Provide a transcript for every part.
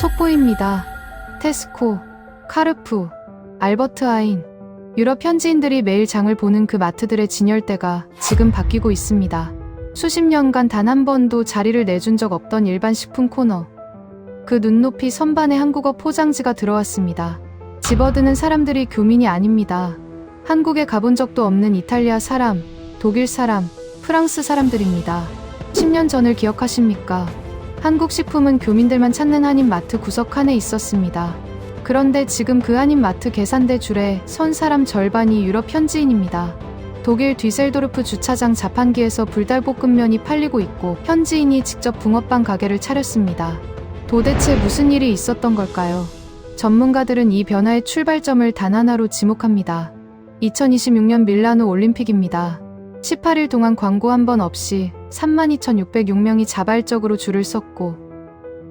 속보입니다. 테스코, 카르푸, 알버트 하인, 유럽 현지인들이 매일 장을 보는 그 마트들의 진열대가 지금 바뀌고 있습니다. 수십 년간 단 한 번도 자리를 내준 적 없던 일반 식품 코너. 그 눈높이 선반에 한국어 포장지가 들어왔습니다. 집어드는 사람들이 교민이 아닙니다. 한국에 가본 적도 없는 이탈리아 사람, 독일 사람, 프랑스 사람들입니다. 10년 전을 기억하십니까? 한국 식품은 교민들만 찾는 한인마트 구석칸에 있었습니다. 그런데 지금 그 한인마트 계산대 줄에 선 사람 절반이 유럽 현지인입니다. 독일 뒤셀도르프 주차장 자판기에서 불닭볶음면이 팔리고 있고 현지인이 직접 붕어빵 가게를 차렸습니다. 도대체 무슨 일이 있었던 걸까요? 전문가들은 이 변화의 출발점을 단 하나로 지목합니다. 2026년 밀라노 올림픽입니다. 18일 동안 광고 한 번 없이 32,606명이 자발적으로 줄을 섰고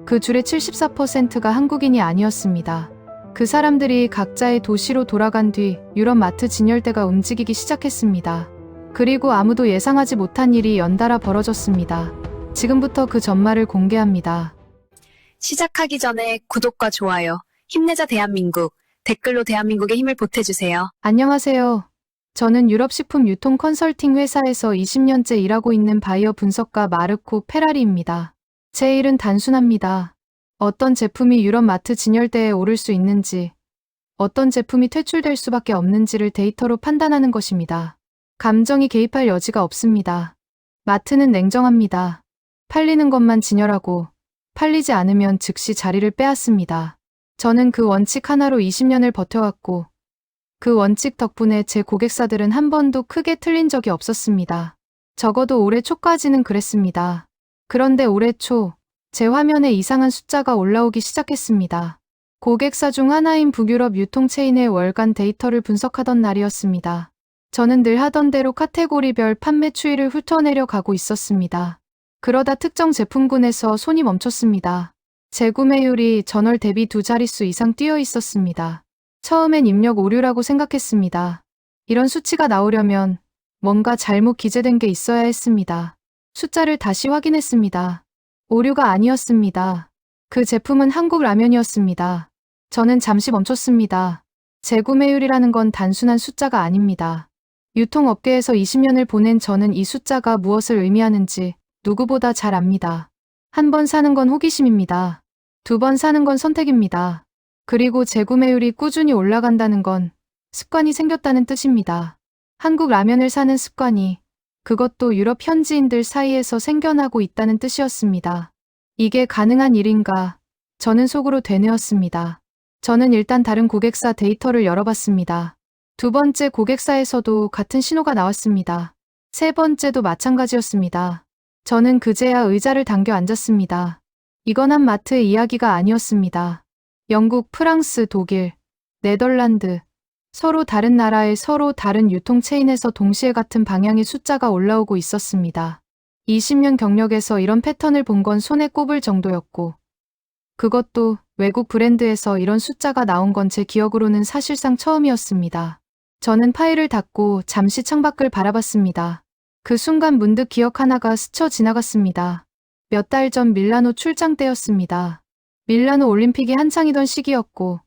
그 줄의 74%가 한국인이 아니었습니다. 그 사람들이 각자의 도시로 돌아간 뒤 유럽 마트 진열대가 움직이기 시작했습니다. 그리고 아무도 예상하지 못한 일이 연달아 벌어졌습니다. 지금부터 그 전말을 공개합니다. 시작하기 전에 구독과 좋아요, 힘내자 대한민국, 댓글로 대한민국에 힘을 보태주세요. 안녕하세요. 저는 유럽 식품 유통 컨설팅 회사에서 20년째 일하고 있는 바이어 분석가 마르코 페라리입니다. 제 일은 단순합니다. 어떤 제품이 유럽 마트 진열대에 오를 수 있는지, 어떤 제품이 퇴출될 수밖에 없는지를 데이터로 판단하는 것입니다. 감정이 개입할 여지가 없습니다. 마트는 냉정합니다. 팔리는 것만 진열하고 팔리지 않으면 즉시 자리를 빼앗습니다. 저는 그 원칙 하나로 20년을 버텨왔고 그 원칙 덕분에 제 고객사들은 한 번도 크게 틀린 적이 없었습니다. 적어도 올해 초까지는 그랬습니다. 그런데 올해 초 제 화면에 이상한 숫자가 올라오기 시작했습니다. 고객사 중 하나인 북유럽 유통체인의 월간 데이터를 분석하던 날이었습니다. 저는 늘 하던 대로 카테고리별 판매 추이를 훑어내려 가고 있었습니다. 그러다 특정 제품군에서 손이 멈췄습니다. 재구매율이 전월 대비 2자릿수 이상 뛰어 있었습니다. 처음엔 입력 오류라고 생각했습니다. 이런 수치가 나오려면 뭔가 잘못 기재된 게 있어야 했습니다. 숫자를 다시 확인했습니다. 오류가 아니었습니다. 그 제품은 한국 라면이었습니다. 저는 잠시 멈췄습니다. 재구매율이라는 건 단순한 숫자가 아닙니다. 유통업계에서 20년을 보낸 저는 이 숫자가 무엇을 의미하는지 누구보다 잘 압니다. 한 번 사는 건 호기심입니다. 2번 사는 건 선택입니다. 그리고 재구매율이 꾸준히 올라간다는 건 습관이 생겼다는 뜻입니다. 한국 라면을 사는 습관이, 그것도 유럽 현지인들 사이에서 생겨나고 있다는 뜻이었습니다. 이게 가능한 일인가? 저는 속으로 되뇌었습니다. 저는 일단 다른 고객사 데이터를 열어봤습니다. 2번째 고객사에서도 같은 신호가 나왔습니다. 3번째도 마찬가지였습니다. 저는 그제야 의자를 당겨 앉았습니다. 이건 한 마트의 이야기가 아니었습니다. 영국, 프랑스, 독일, 네덜란드, 서로 다른 나라의 서로 다른 유통체인에서 동시에 같은 방향의 숫자가 올라오고 있었습니다. 20년 경력에서 이런 패턴을 본 건 손에 꼽을 정도였고, 그것도 외국 브랜드에서 이런 숫자가 나온 건 제 기억으로는 사실상 처음이었습니다. 저는 파일을 닫고 잠시 창밖을 바라봤습니다. 그 순간 문득 기억 하나가 스쳐 지나갔습니다. 몇 달 전 밀라노 출장 때였습니다. 밀라노 올림픽이 한창이던 시기였고,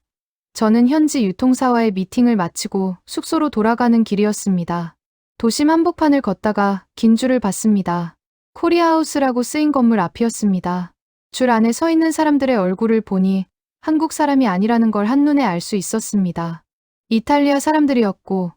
저는 현지 유통사와의 미팅을 마치고 숙소로 돌아가는 길이었습니다. 도심 한복판을 걷다가 긴 줄을 봤습니다. 코리아하우스라고 쓰인 건물 앞이었습니다. 줄 안에 서 있는 사람들의 얼굴을 보니 한국 사람이 아니라는 걸 한눈에 알 수 있었습니다. 이탈리아 사람들이었고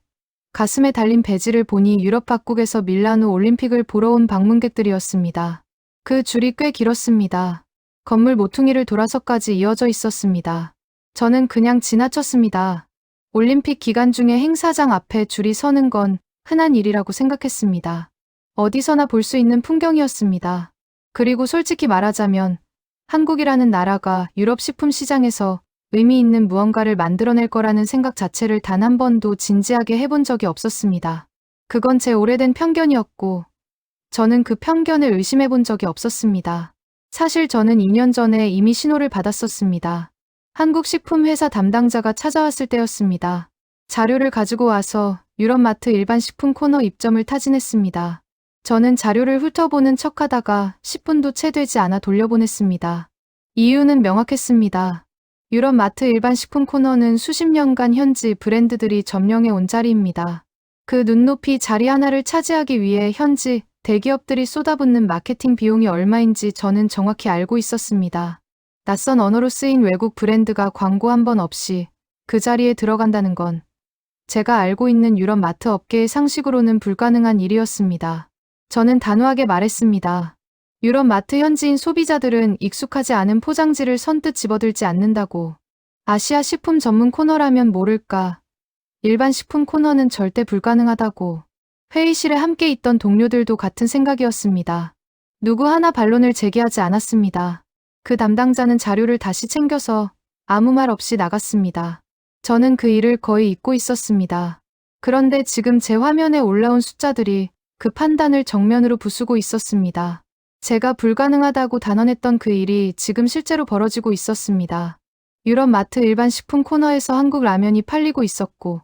가슴에 달린 배지를 보니 유럽 각국에서 밀라노 올림픽을 보러 온 방문객들이었습니다. 그 줄이 꽤 길었습니다. 건물 모퉁이를 돌아서까지 이어져 있었습니다. 저는 그냥 지나쳤습니다. 올림픽 기간 중에 행사장 앞에 줄이 서는 건 흔한 일이라고 생각했습니다. 어디서나 볼 수 있는 풍경이었습니다. 그리고 솔직히 말하자면 한국이라는 나라가 유럽 식품 시장에서 의미 있는 무언가를 만들어낼 거라는 생각 자체를 단 한 번도 진지하게 해본 적이 없었습니다. 그건 제 오래된 편견이었고 저는 그 편견을 의심해 본 적이 없었습니다. 사실 저는 2년 전에 이미 신호를 받았었습니다. 한국 식품 회사 담당자가 찾아왔을 때였습니다. 자료를 가지고 와서 유럽 마트 일반 식품 코너 입점을 타진했습니다. 저는 자료를 훑어보는 척하다가 10분도 채 되지 않아 돌려보냈습니다. 이유는 명확했습니다. 유럽 마트 일반 식품 코너는 수십 년간 현지 브랜드들이 점령해 온 자리입니다. 그 눈높이 자리 하나를 차지하기 위해 현지 대기업들이 쏟아붓는 마케팅 비용이 얼마인지 저는 정확히 알고 있었습니다. 낯선 언어로 쓰인 외국 브랜드가 광고 한 번 없이 그 자리에 들어간다는 건 제가 알고 있는 유럽 마트 업계의 상식으로는 불가능한 일이었습니다. 저는 단호하게 말했습니다. 유럽 마트 현지인 소비자들은 익숙하지 않은 포장지를 선뜻 집어들지 않는다고. 아시아 식품 전문 코너라면 모를까. 일반 식품 코너는 절대 불가능하다고. 회의실에 함께 있던 동료들도 같은 생각이었습니다. 누구 하나 반론을 제기하지 않았습니다. 그 담당자는 자료를 다시 챙겨서 아무 말 없이 나갔습니다. 저는 그 일을 거의 잊고 있었습니다. 그런데 지금 제 화면에 올라온 숫자들이 그 판단을 정면으로 부수고 있었습니다. 제가 불가능하다고 단언했던 그 일이 지금 실제로 벌어지고 있었습니다. 유럽 마트 일반 식품 코너에서 한국 라면이 팔리고 있었고,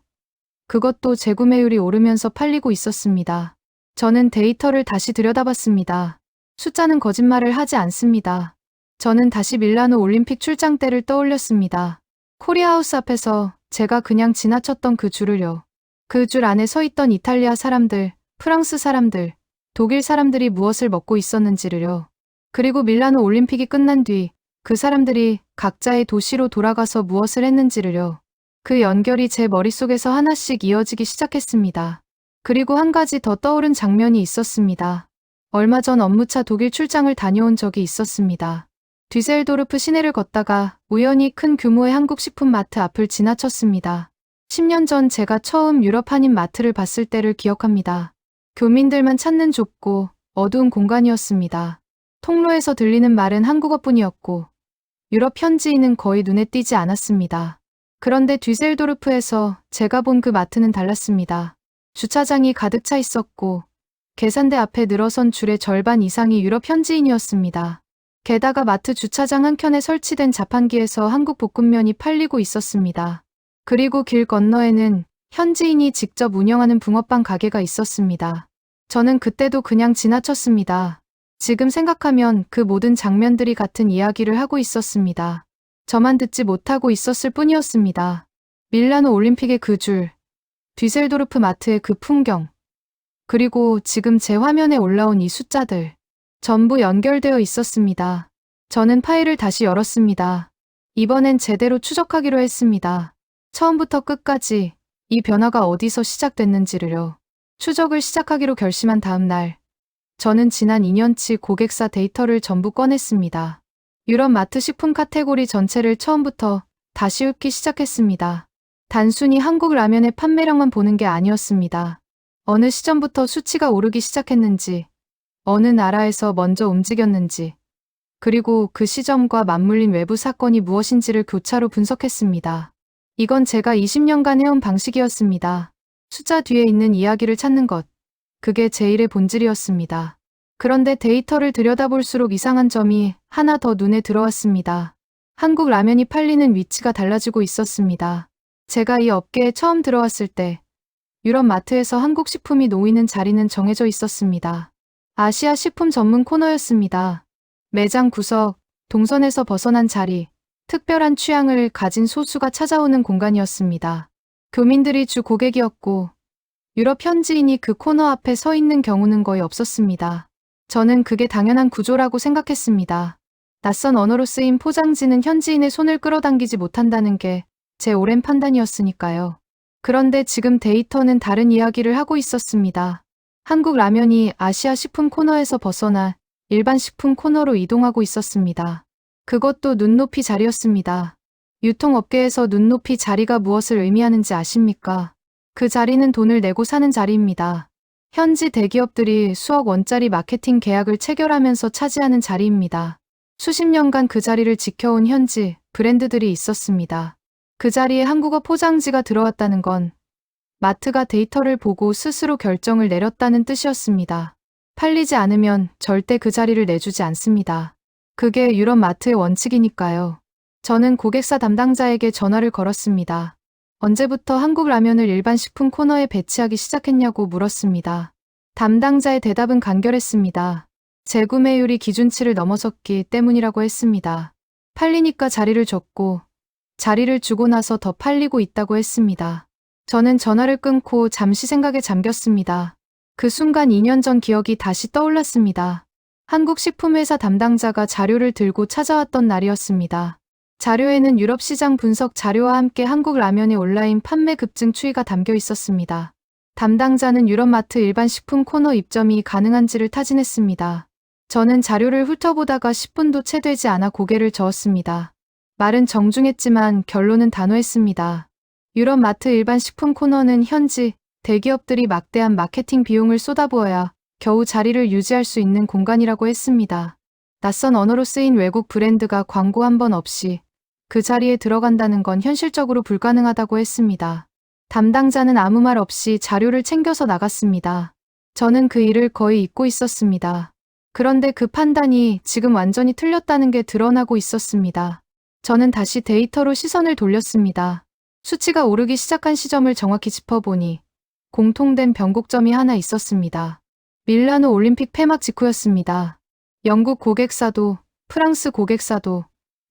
그것도 재구매율이 오르면서 팔리고 있었습니다. 저는 데이터를 다시 들여다봤습니다. 숫자는 거짓말을 하지 않습니다. 저는 다시 밀라노 올림픽 출장 때를 떠올렸습니다. 코리아하우스 앞에서 제가 그냥 지나쳤던 그 줄을요. 그 줄 안에 서 있던 이탈리아 사람들, 프랑스 사람들, 독일 사람들이 무엇을 먹고 있었는지를요. 그리고 밀라노 올림픽이 끝난 뒤 그 사람들이 각자의 도시로 돌아가서 무엇을 했는지를요. 그 연결이 제 머릿속에서 하나씩 이어지기 시작했습니다. 그리고 한 가지 더 떠오른 장면이 있었습니다. 얼마 전 업무차 독일 출장을 다녀온 적이 있었습니다. 뒤셀도르프 시내를 걷다가 우연히 큰 규모의 한국 식품마트 앞을 지나쳤습니다. 10년 전 제가 처음 유럽 한인 마트를 봤을 때를 기억합니다. 교민들만 찾는 좁고 어두운 공간이었습니다. 통로에서 들리는 말은 한국어뿐이었고 유럽 현지인은 거의 눈에 띄지 않았습니다. 그런데 뒤셀도르프에서 제가 본 그 마트는 달랐습니다. 주차장이 가득 차 있었고 계산대 앞에 늘어선 줄의 절반 이상이 유럽 현지인이었습니다. 게다가 마트 주차장 한켠에 설치된 자판기에서 한국 볶음면이 팔리고 있었습니다. 그리고 길 건너에는 현지인이 직접 운영하는 붕어빵 가게가 있었습니다. 저는 그때도 그냥 지나쳤습니다. 지금 생각하면 그 모든 장면들이 같은 이야기를 하고 있었습니다. 저만 듣지 못하고 있었을 뿐이었습니다. 밀라노 올림픽의 그 줄, 뒤셀도르프 마트의 그 풍경, 그리고 지금 제 화면에 올라온 이 숫자들, 전부 연결되어 있었습니다. 저는 파일을 다시 열었습니다. 이번엔 제대로 추적하기로 했습니다. 처음부터 끝까지 이 변화가 어디서 시작됐는지를요. 추적을 시작하기로 결심한 다음 날, 저는 지난 2년치 고객사 데이터를 전부 꺼냈습니다. 유럽 마트 식품 카테고리 전체를 처음부터 다시 읊기 시작했습니다. 단순히 한국 라면의 판매량만 보는 게 아니었습니다. 어느 시점부터 수치가 오르기 시작했는지, 어느 나라에서 먼저 움직였는지, 그리고 그 시점과 맞물린 외부 사건이 무엇인지를 교차로 분석했습니다. 이건 제가 20년간 해온 방식이었습니다. 숫자 뒤에 있는 이야기를 찾는 것. 그게 제 일의 본질이었습니다. 그런데 데이터를 들여다볼수록 이상한 점이 하나 더 눈에 들어왔습니다. 한국 라면이 팔리는 위치가 달라지고 있었습니다. 제가 이 업계에 처음 들어왔을 때 유럽 마트에서 한국 식품이 놓이는 자리는 정해져 있었습니다. 아시아 식품 전문 코너였습니다. 매장 구석, 동선에서 벗어난 자리, 특별한 취향을 가진 소수가 찾아오는 공간이었습니다. 교민들이 주 고객이었고 유럽 현지인이 그 코너 앞에 서 있는 경우는 거의 없었습니다. 저는 그게 당연한 구조라고 생각했습니다. 낯선 언어로 쓰인 포장지는 현지인의 손을 끌어당기지 못한다는 게 제 오랜 판단이었으니까요. 그런데 지금 데이터는 다른 이야기를 하고 있었습니다. 한국 라면이 아시아 식품 코너에서 벗어나 일반 식품 코너로 이동하고 있었습니다. 그것도 눈높이 자리였습니다. 유통업계에서 눈높이 자리가 무엇을 의미하는지 아십니까? 그 자리는 돈을 내고 사는 자리입니다. 현지 대기업들이 수억 원짜리 마케팅 계약을 체결하면서 차지하는 자리입니다. 수십 년간 그 자리를 지켜온 현지 브랜드들이 있었습니다. 그 자리에 한국어 포장지가 들어왔다는 건 마트가 데이터를 보고 스스로 결정을 내렸다는 뜻이었습니다. 팔리지 않으면 절대 그 자리를 내주지 않습니다. 그게 유럽 마트의 원칙이니까요. 저는 고객사 담당자에게 전화를 걸었습니다. 언제부터 한국 라면을 일반 식품 코너에 배치하기 시작했냐고 물었습니다. 담당자의 대답은 간결했습니다. 재구매율이 기준치를 넘어섰기 때문이라고 했습니다. 팔리니까 자리를 줬고, 자리를 주고 나서 더 팔리고 있다고 했습니다. 저는 전화를 끊고 잠시 생각에 잠겼습니다. 그 순간 2년 전 기억이 다시 떠올랐습니다. 한국식품회사 담당자가 자료를 들고 찾아왔던 날이었습니다. 자료에는 유럽 시장 분석 자료와 함께 한국 라면의 온라인 판매 급증 추이가 담겨 있었습니다. 담당자는 유럽마트 일반 식품 코너 입점이 가능한지를 타진했습니다. 저는 자료를 훑어보다가 10분도 채 되지 않아 고개를 저었습니다. 말은 정중했지만 결론은 단호했습니다. 유럽마트 일반 식품 코너는 현지 대기업들이 막대한 마케팅 비용을 쏟아부어야 겨우 자리를 유지할 수 있는 공간이라고 했습니다. 낯선 언어로 쓰인 외국 브랜드가 광고 한 번 없이 그 자리에 들어간다는 건 현실적으로 불가능하다고 했습니다. 담당자는 아무 말 없이 자료를 챙겨서 나갔습니다. 저는 그 일을 거의 잊고 있었습니다. 그런데 그 판단이 지금 완전히 틀렸다는 게 드러나고 있었습니다. 저는 다시 데이터로 시선을 돌렸습니다. 수치가 오르기 시작한 시점을 정확히 짚어보니 공통된 변곡점이 하나 있었습니다. 밀라노 올림픽 폐막 직후였습니다. 영국 고객사도, 프랑스 고객사도,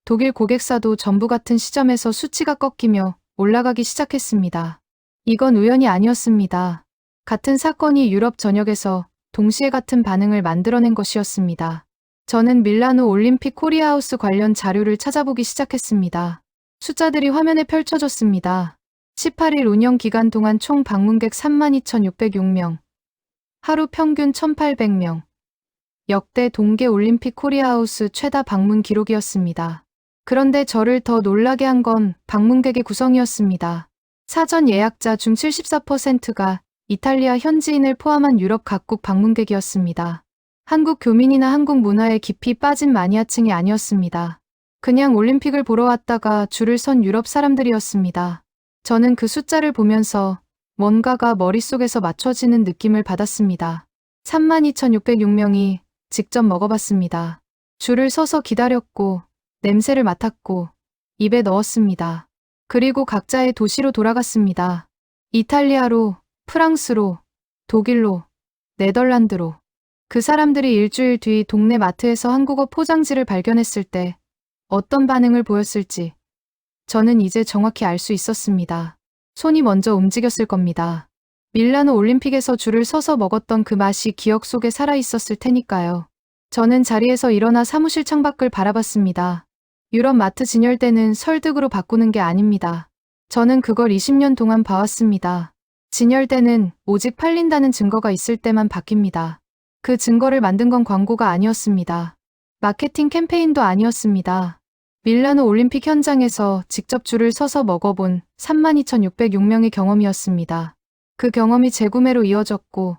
독일 고객사도 전부 같은 시점에서 수치가 꺾이며 올라가기 시작했습니다. 이건 우연이 아니었습니다. 같은 사건이 유럽 전역에서 동시에 같은 반응을 만들어낸 것이었습니다. 저는 밀라노 올림픽 코리아하우스 관련 자료를 찾아보기 시작했습니다. 숫자들이 화면에 펼쳐졌습니다. 18일 운영 기간 동안 총 방문객 32,606명, 하루 평균 1,800명, 역대 동계 올림픽 코리아하우스 최다 방문 기록이었습니다. 그런데 저를 더 놀라게 한 건 방문객의 구성이었습니다. 사전 예약자 중 74%가 이탈리아 현지인을 포함한 유럽 각국 방문객이었습니다. 한국 교민이나 한국 문화에 깊이 빠진 마니아층이 아니었습니다. 그냥 올림픽을 보러 왔다가 줄을 선 유럽 사람들이었습니다. 저는 그 숫자를 보면서 뭔가가 머릿속에서 맞춰지는 느낌을 받았습니다. 32,606명이 직접 먹어봤습니다. 줄을 서서 기다렸고 냄새를 맡았고 입에 넣었습니다. 그리고 각자의 도시로 돌아갔습니다. 이탈리아로, 프랑스로, 독일로, 네덜란드로. 그 사람들이 일주일 뒤 동네 마트에서 한국어 포장지를 발견했을 때 어떤 반응을 보였을지 저는 이제 정확히 알 수 있었습니다. 손이 먼저 움직였을 겁니다. 밀라노 올림픽에서 줄을 서서 먹었던 그 맛이 기억 속에 살아있었을 테니까요. 저는 자리에서 일어나 사무실 창밖을 바라봤습니다. 유럽 마트 진열대는 설득으로 바꾸는 게 아닙니다. 저는 그걸 20년 동안 봐왔습니다. 진열대는 오직 팔린다는 증거가 있을 때만 바뀝니다. 그 증거를 만든 건 광고가 아니었습니다. 마케팅 캠페인도 아니었습니다. 밀라노 올림픽 현장에서 직접 줄을 서서 먹어본 32,606명의 경험이었습니다. 그 경험이 재구매로 이어졌고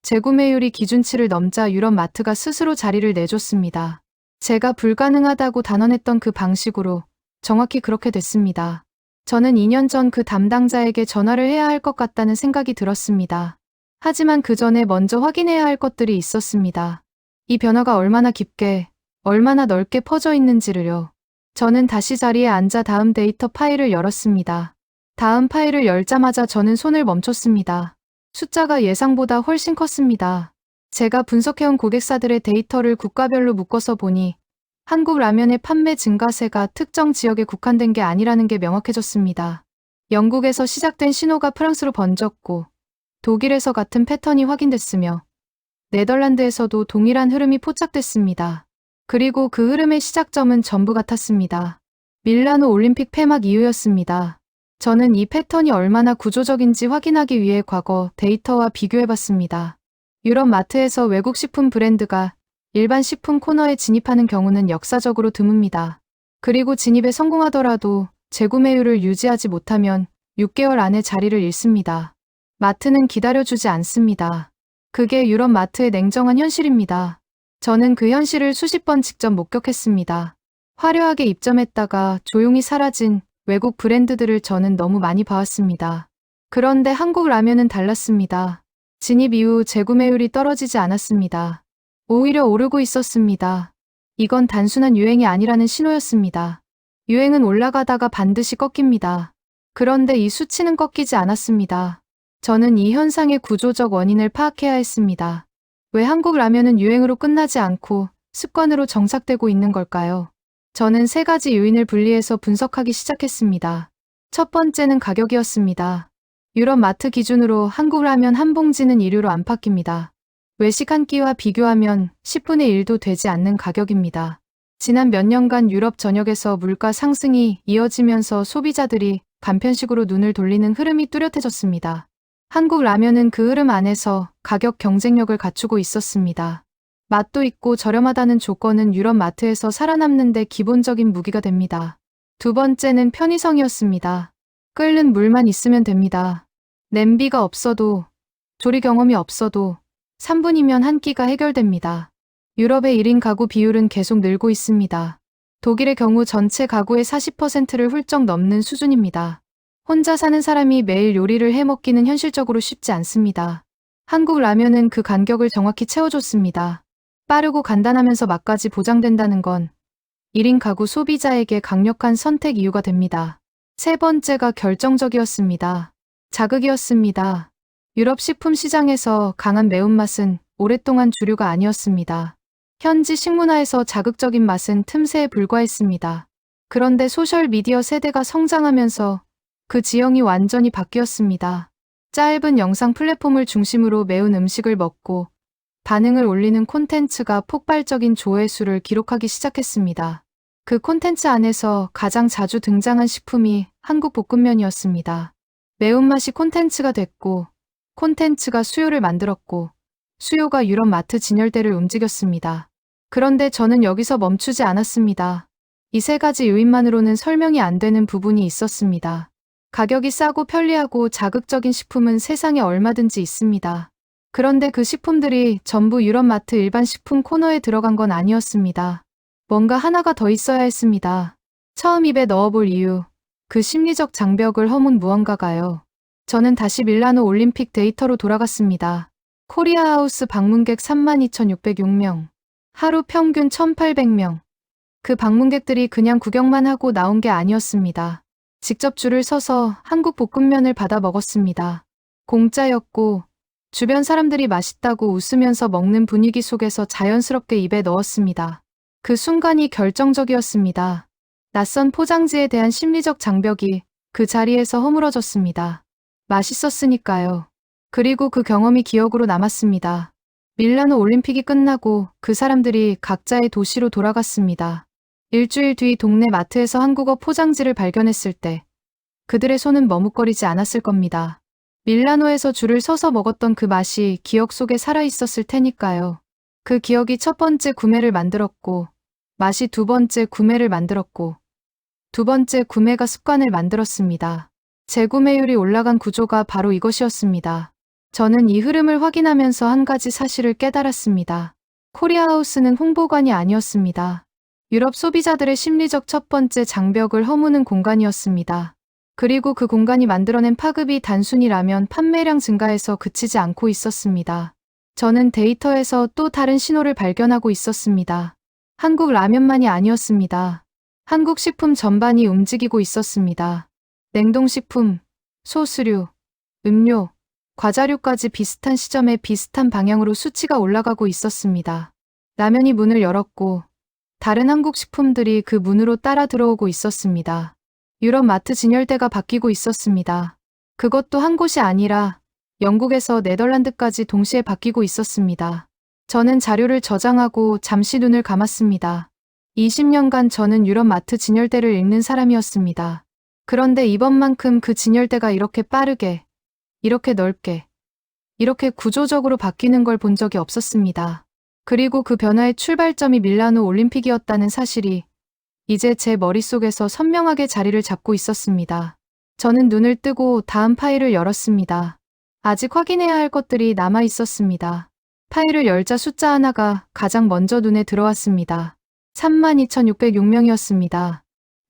재구매율이 기준치를 넘자 유럽 마트가 스스로 자리를 내줬습니다. 제가 불가능하다고 단언했던 그 방식으로 정확히 그렇게 됐습니다. 저는 2년 전 그 담당자에게 전화를 해야 할 것 같다는 생각이 들었습니다. 하지만 그 전에 먼저 확인해야 할 것들이 있었습니다. 이 변화가 얼마나 깊게, 얼마나 넓게 퍼져 있는지를요. 저는 다시 자리에 앉아 다음 데이터 파일을 열었습니다. 다음 파일을 열자마자 저는 손을 멈췄습니다. 숫자가 예상보다 훨씬 컸습니다. 제가 분석해온 고객사들의 데이터를 국가별로 묶어서 보니 한국 라면의 판매 증가세가 특정 지역에 국한된 게 아니라는 게 명확해졌습니다. 영국에서 시작된 신호가 프랑스로 번졌고 독일에서 같은 패턴이 확인됐으며 네덜란드에서도 동일한 흐름이 포착됐습니다. 그리고 그 흐름의 시작점은 전부 같았습니다. 밀라노 올림픽 폐막 이후였습니다. 저는 이 패턴이 얼마나 구조적인지 확인하기 위해 과거 데이터와 비교해봤습니다. 유럽 마트에서 외국 식품 브랜드가 일반 식품 코너에 진입하는 경우는 역사적으로 드뭅니다. 그리고 진입에 성공하더라도 재구매율을 유지하지 못하면 6개월 안에 자리를 잃습니다. 마트는 기다려주지 않습니다. 그게 유럽 마트의 냉정한 현실입니다. 저는 그 현실을 수십 번 직접 목격했습니다. 화려하게 입점했다가 조용히 사라진 외국 브랜드들을 저는 너무 많이 봐왔습니다. 그런데 한국 라면은 달랐습니다. 진입 이후 재구매율이 떨어지지 않았습니다. 오히려 오르고 있었습니다. 이건 단순한 유행이 아니라는 신호였습니다. 유행은 올라가다가 반드시 꺾입니다. 그런데 이 수치는 꺾이지 않았습니다. 저는 이 현상의 구조적 원인을 파악해야 했습니다. 왜 한국 라면은 유행으로 끝나지 않고 습관으로 정착되고 있는 걸까요? 저는 세 가지 요인을 분리해서 분석하기 시작했습니다. 첫 번째는 가격이었습니다. 유럽 마트 기준으로 한국 라면 한 봉지는 1유로 안팎입니다. 외식 한 끼와 비교하면 10분의 1도 되지 않는 가격입니다. 지난 몇 년간 유럽 전역에서 물가 상승이 이어지면서 소비자들이 간편식으로 눈을 돌리는 흐름이 뚜렷해졌습니다. 한국 라면은 그 흐름 안에서 가격 경쟁력을 갖추고 있었습니다. 맛도 있고 저렴하다는 조건은 유럽 마트에서 살아남는 데 기본적인 무기가 됩니다. 두 번째는 편의성이었습니다. 끓는 물만 있으면 됩니다. 냄비가 없어도, 조리 경험이 없어도 3분이면 한 끼가 해결됩니다. 유럽의 1인 가구 비율은 계속 늘고 있습니다. 독일의 경우 전체 가구의 40%를 훌쩍 넘는 수준입니다. 혼자 사는 사람이 매일 요리를 해 먹기는 현실적으로 쉽지 않습니다. 한국 라면은 그 간격을 정확히 채워줬습니다. 빠르고 간단하면서 맛까지 보장된다는 건 1인 가구 소비자에게 강력한 선택 이유가 됩니다. 세 번째가 결정적이었습니다. 자극이었습니다. 유럽 식품 시장에서 강한 매운맛은 오랫동안 주류가 아니었습니다. 현지 식문화에서 자극적인 맛은 틈새에 불과했습니다. 그런데 소셜미디어 세대가 성장하면서 그 지형이 완전히 바뀌었습니다. 짧은 영상 플랫폼을 중심으로 매운 음식을 먹고 반응을 올리는 콘텐츠가 폭발적인 조회수를 기록하기 시작했습니다. 그 콘텐츠 안에서 가장 자주 등장한 식품이 한국 볶음면이었습니다. 매운맛이 콘텐츠가 됐고, 콘텐츠가 수요를 만들었고, 수요가 유럽 마트 진열대를 움직였습니다. 그런데 저는 여기서 멈추지 않았습니다. 이 세 가지 요인만으로는 설명이 안 되는 부분이 있었습니다. 가격이 싸고 편리하고 자극적인 식품은 세상에 얼마든지 있습니다. 그런데 그 식품들이 전부 유럽 마트 일반 식품 코너에 들어간 건 아니었습니다. 뭔가 하나가 더 있어야 했습니다. 처음 입에 넣어볼 이유, 그 심리적 장벽을 허문 무언가가요. 저는 다시 밀라노 올림픽 데이터로 돌아갔습니다. 코리아하우스 방문객 32,606명, 하루 평균 1,800명. 그 방문객들이 그냥 구경만 하고 나온 게 아니었습니다. 직접 줄을 서서 한국 볶음면을 받아 먹었습니다. 공짜였고 주변 사람들이 맛있다고 웃으면서 먹는 분위기 속에서 자연스럽게 입에 넣었습니다. 그 순간이 결정적이었습니다. 낯선 포장지에 대한 심리적 장벽이 그 자리에서 허물어졌습니다. 맛있었으니까요. 그리고 그 경험이 기억으로 남았습니다. 밀라노 올림픽이 끝나고 그 사람들이 각자의 도시로 돌아갔습니다. 일주일 뒤 동네 마트에서 한국어 포장지를 발견했을 때 그들의 손은 머뭇거리지 않았을 겁니다. 밀라노에서 줄을 서서 먹었던 그 맛이 기억 속에 살아있었을 테니까요. 그 기억이 첫 번째 구매를 만들었고, 맛이 두 번째 구매를 만들었고, 두 번째 구매가 습관을 만들었습니다. 재구매율이 올라간 구조가 바로 이것이었습니다. 저는 이 흐름을 확인하면서 한 가지 사실을 깨달았습니다. 코리아하우스는 홍보관이 아니었습니다. 유럽 소비자들의 심리적 첫 번째 장벽을 허무는 공간이었습니다. 그리고 그 공간이 만들어낸 파급이 단순히 라면 판매량 증가에서 그치지 않고 있었습니다. 저는 데이터에서 또 다른 신호를 발견하고 있었습니다. 한국 라면만이 아니었습니다. 한국 식품 전반이 움직이고 있었습니다. 냉동식품, 소스류, 음료, 과자류까지 비슷한 시점에 비슷한 방향으로 수치가 올라가고 있었습니다. 라면이 문을 열었고 다른 한국 식품들이 그 문으로 따라 들어오고 있었습니다. 유럽 마트 진열대가 바뀌고 있었습니다. 그것도 한 곳이 아니라 영국에서 네덜란드까지 동시에 바뀌고 있었습니다. 저는 자료를 저장하고 잠시 눈을 감았습니다. 20년간 저는 유럽 마트 진열대를 읽는 사람이었습니다. 그런데 이번만큼 그 진열대가 이렇게 빠르게, 이렇게 넓게, 이렇게 구조적으로 바뀌는 걸 본 적이 없었습니다. 그리고 그 변화의 출발점이 밀라노 올림픽이었다는 사실이 이제 제 머릿속에서 선명하게 자리를 잡고 있었습니다. 저는 눈을 뜨고 다음 파일을 열었습니다. 아직 확인해야 할 것들이 남아 있었습니다. 파일을 열자 숫자 하나가 가장 먼저 눈에 들어왔습니다. 32,606명이었습니다.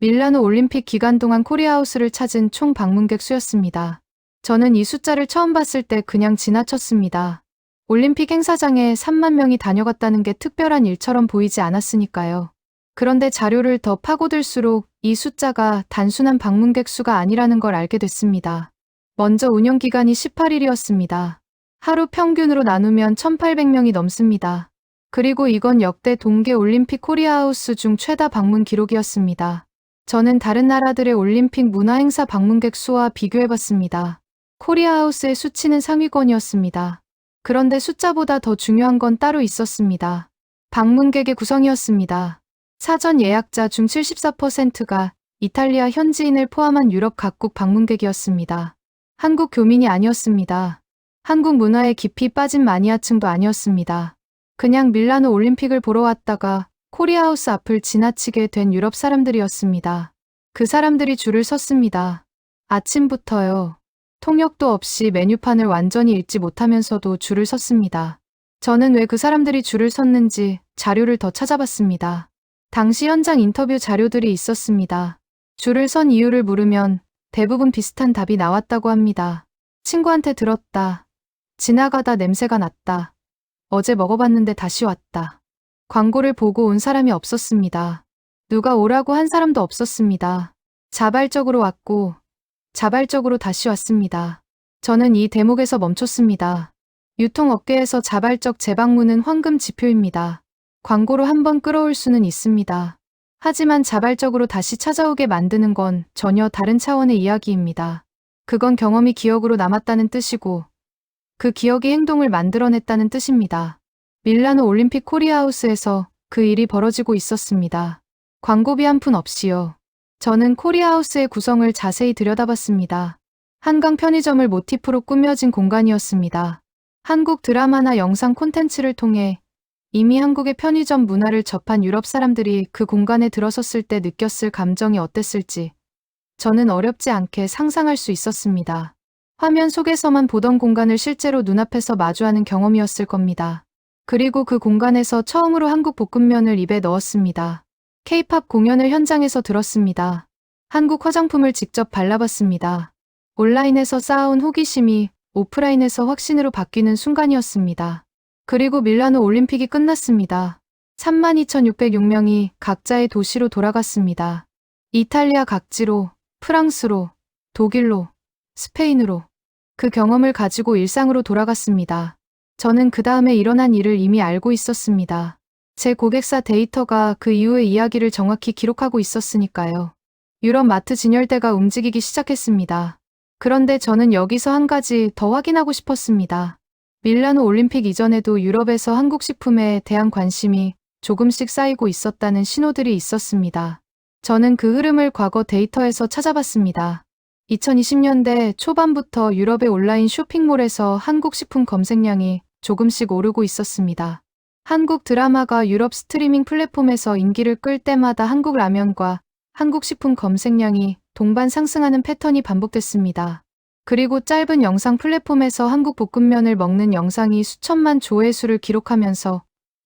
밀라노 올림픽 기간 동안 코리아하우스를 찾은 총 방문객 수였습니다. 저는 이 숫자를 처음 봤을 때 그냥 지나쳤습니다. 올림픽 행사장에 3만 명이 다녀갔다는 게 특별한 일처럼 보이지 않았으니까요. 그런데 자료를 더 파고들수록 이 숫자가 단순한 방문객 수가 아니라는 걸 알게 됐습니다. 먼저 운영 기간이 18일이었습니다. 하루 평균으로 나누면 1,800명이 넘습니다. 그리고 이건 역대 동계 올림픽 코리아하우스 중 최다 방문 기록이었습니다. 저는 다른 나라들의 올림픽 문화행사 방문객 수와 비교해봤습니다. 코리아하우스의 수치는 상위권이었습니다. 그런데 숫자보다 더 중요한 건 따로 있었습니다. 방문객의 구성이었습니다. 사전 예약자 중 74%가 이탈리아 현지인을 포함한 유럽 각국 방문객이었습니다. 한국 교민이 아니었습니다. 한국 문화에 깊이 빠진 마니아층도 아니었습니다. 그냥 밀라노 올림픽을 보러 왔다가 코리아하우스 앞을 지나치게 된 유럽 사람들이었습니다. 그 사람들이 줄을 섰습니다. 아침부터요. 통역도 없이 메뉴판을 완전히 읽지 못하면서도 줄을 섰습니다. 저는 왜 그 사람들이 줄을 섰는지 자료를 더 찾아봤습니다. 당시 현장 인터뷰 자료들이 있었습니다. 줄을 선 이유를 물으면 대부분 비슷한 답이 나왔다고 합니다. 친구한테 들었다. 지나가다 냄새가 났다. 어제 먹어봤는데 다시 왔다. 광고를 보고 온 사람이 없었습니다. 누가 오라고 한 사람도 없었습니다. 자발적으로 왔고 자발적으로 다시 왔습니다. 저는 이 대목에서 멈췄습니다. 유통업계에서 자발적 재방문은 황금 지표입니다. 광고로 한번 끌어올 수는 있습니다. 하지만 자발적으로 다시 찾아오게 만드는 건 전혀 다른 차원의 이야기입니다. 그건 경험이 기억으로 남았다는 뜻이고 그 기억이 행동을 만들어냈다는 뜻입니다. 밀라노 올림픽 코리아하우스에서 그 일이 벌어지고 있었습니다. 광고비 한 푼 없이요. 저는 코리아하우스의 구성을 자세히 들여다봤습니다. 한강 편의점을 모티프로 꾸며진 공간이었습니다. 한국 드라마나 영상 콘텐츠를 통해 이미 한국의 편의점 문화를 접한 유럽 사람들이 그 공간에 들어섰을 때 느꼈을 감정이 어땠을지 저는 어렵지 않게 상상할 수 있었습니다. 화면 속에서만 보던 공간을 실제로 눈앞에서 마주하는 경험이었을 겁니다. 그리고 그 공간에서 처음으로 한국 볶음면을 입에 넣었습니다. K-팝 공연을 현장에서 들었습니다. 한국 화장품을 직접 발라봤습니다. 온라인에서 쌓아온 호기심이 오프라인에서 확신으로 바뀌는 순간이었습니다. 그리고 밀라노 올림픽이 끝났습니다. 32,606명이 각자의 도시로 돌아갔습니다. 이탈리아 각지로, 프랑스로, 독일로, 스페인으로 그 경험을 가지고 일상으로 돌아갔습니다. 저는 그 다음에 일어난 일을 이미 알고 있었습니다. 제 고객사 데이터가 그 이후의 이야기를 정확히 기록하고 있었으니까요. 유럽 마트 진열대가 움직이기 시작했습니다. 그런데 저는 여기서 한 가지 더 확인하고 싶었습니다. 밀라노 올림픽 이전에도 유럽에서 한국 식품에 대한 관심이 조금씩 쌓이고 있었다는 신호들이 있었습니다. 저는 그 흐름을 과거 데이터에서 찾아봤습니다. 2020년대 초반부터 유럽의 온라인 쇼핑몰에서 한국 식품 검색량이 조금씩 오르고 있었습니다. 한국 드라마가 유럽 스트리밍 플랫폼에서 인기를 끌 때마다 한국 라면과 한국 식품 검색량이 동반 상승하는 패턴이 반복됐습니다. 그리고 짧은 영상 플랫폼에서 한국 볶음면을 먹는 영상이 수천만 조회수를 기록하면서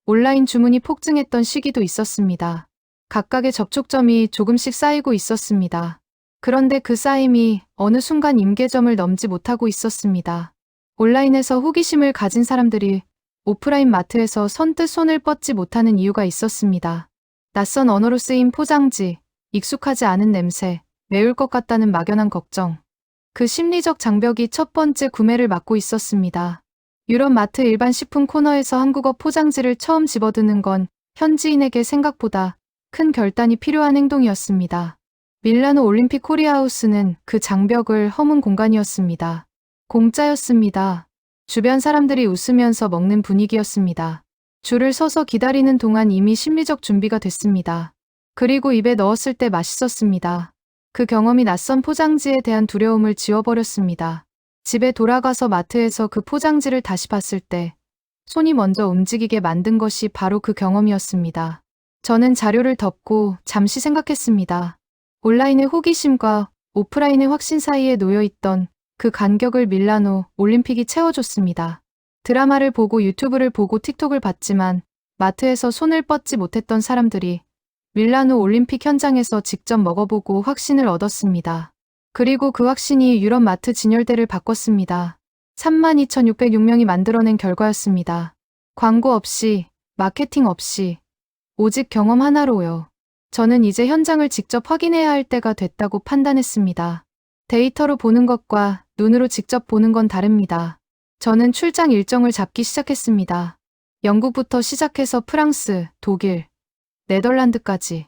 온라인 주문이 폭증했던 시기도 있었습니다. 각각의 접촉점이 조금씩 쌓이고 있었습니다. 그런데 그 쌓임이 어느 순간 임계점을 넘지 못하고 있었습니다. 온라인에서 호기심을 가진 사람들이 오프라인 마트에서 선뜻 손을 뻗지 못하는 이유가 있었습니다. 낯선 언어로 쓰인 포장지, 익숙하지 않은 냄새, 매울 것 같다는 막연한 걱정. 그 심리적 장벽이 첫 번째 구매를 막고 있었습니다. 유럽 마트 일반 식품 코너에서 한국어 포장지를 처음 집어드는 건 현지인에게 생각보다 큰 결단이 필요한 행동이었습니다. 밀라노 올림픽 코리아하우스는 그 장벽을 허문 공간이었습니다. 공짜였습니다. 주변 사람들이 웃으면서 먹는 분위기였습니다. 줄을 서서 기다리는 동안 이미 심리적 준비가 됐습니다. 그리고 입에 넣었을 때 맛있었습니다. 그 경험이 낯선 포장지에 대한 두려움을 지워버렸습니다. 집에 돌아가서 마트에서 그 포장지를 다시 봤을 때 손이 먼저 움직이게 만든 것이 바로 그 경험이었습니다. 저는 자료를 덮고 잠시 생각했습니다. 온라인의 호기심과 오프라인의 확신 사이에 놓여있던 그 간격을 밀라노 올림픽이 채워줬습니다. 드라마를 보고 유튜브를 보고 틱톡을 봤지만 마트에서 손을 뻗지 못했던 사람들이 밀라노 올림픽 현장에서 직접 먹어보고 확신을 얻었습니다. 그리고 그 확신이 유럽 마트 진열대를 바꿨습니다. 32,606명이 만들어낸 결과였습니다. 광고 없이, 마케팅 없이, 오직 경험 하나로요. 저는 이제 현장을 직접 확인해야 할 때가 됐다고 판단했습니다. 데이터로 보는 것과 눈으로 직접 보는 건 다릅니다. 저는 출장 일정을 잡기 시작했습니다. 영국부터 시작해서 프랑스, 독일, 네덜란드까지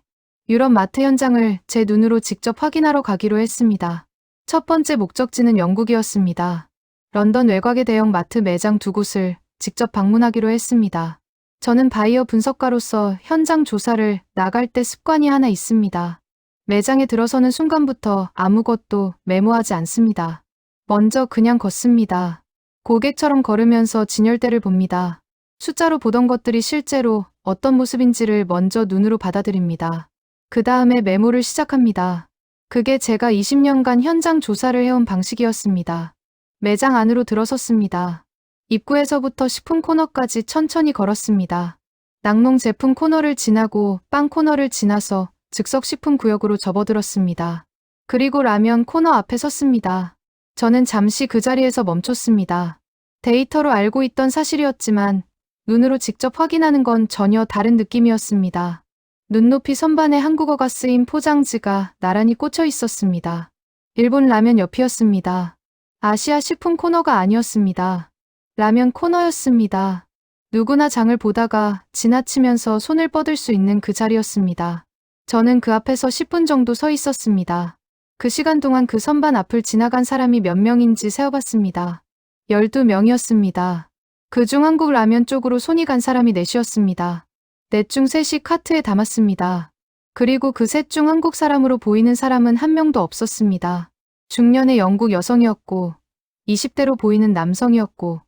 유럽 마트 현장을 제 눈으로 직접 확인하러 가기로 했습니다. 첫 번째 목적지는 영국이었습니다. 런던 외곽의 대형 마트 매장 2곳을 직접 방문하기로 했습니다. 저는 바이어 분석가로서 현장 조사를 나갈 때 습관이 하나 있습니다. 매장에 들어서는 순간부터 아무것도 메모하지 않습니다. 먼저 그냥 걷습니다. 고객처럼 걸으면서 진열대를 봅니다. 숫자로 보던 것들이 실제로 어떤 모습인지를 먼저 눈으로 받아들입니다. 그 다음에 메모를 시작합니다. 그게 제가 20년간 현장 조사를 해온 방식이었습니다. 매장 안으로 들어섰습니다. 입구에서부터 식품 코너까지 천천히 걸었습니다. 낙농 제품 코너를 지나고 빵 코너를 지나서 즉석식품 구역으로 접어들었습니다. 그리고 라면 코너 앞에 섰습니다. 저는 잠시 그 자리에서 멈췄습니다. 데이터로 알고 있던 사실이었지만 눈으로 직접 확인하는 건 전혀 다른 느낌이었습니다. 눈높이 선반에 한국어가 쓰인 포장지가 나란히 꽂혀 있었습니다. 일본 라면 옆이었습니다. 아시아 식품 코너가 아니었습니다. 라면 코너였습니다. 누구나 장을 보다가 지나치면서 손을 뻗을 수 있는 그 자리였습니다. 저는 그 앞에서 10분 정도 서 있었습니다. 그 시간 동안 그 선반 앞을 지나간 사람이 몇 명인지 세어봤습니다. 12명이었습니다. 그중 한국 라면 쪽으로 손이 간 사람이 넷이었습니다. 넷 중 셋이 카트에 담았습니다. 그리고 그 셋 중 한국 사람으로 보이는 사람은 한 명도 없었습니다. 중년의 영국 여성이었고 20대로 보이는 남성이었고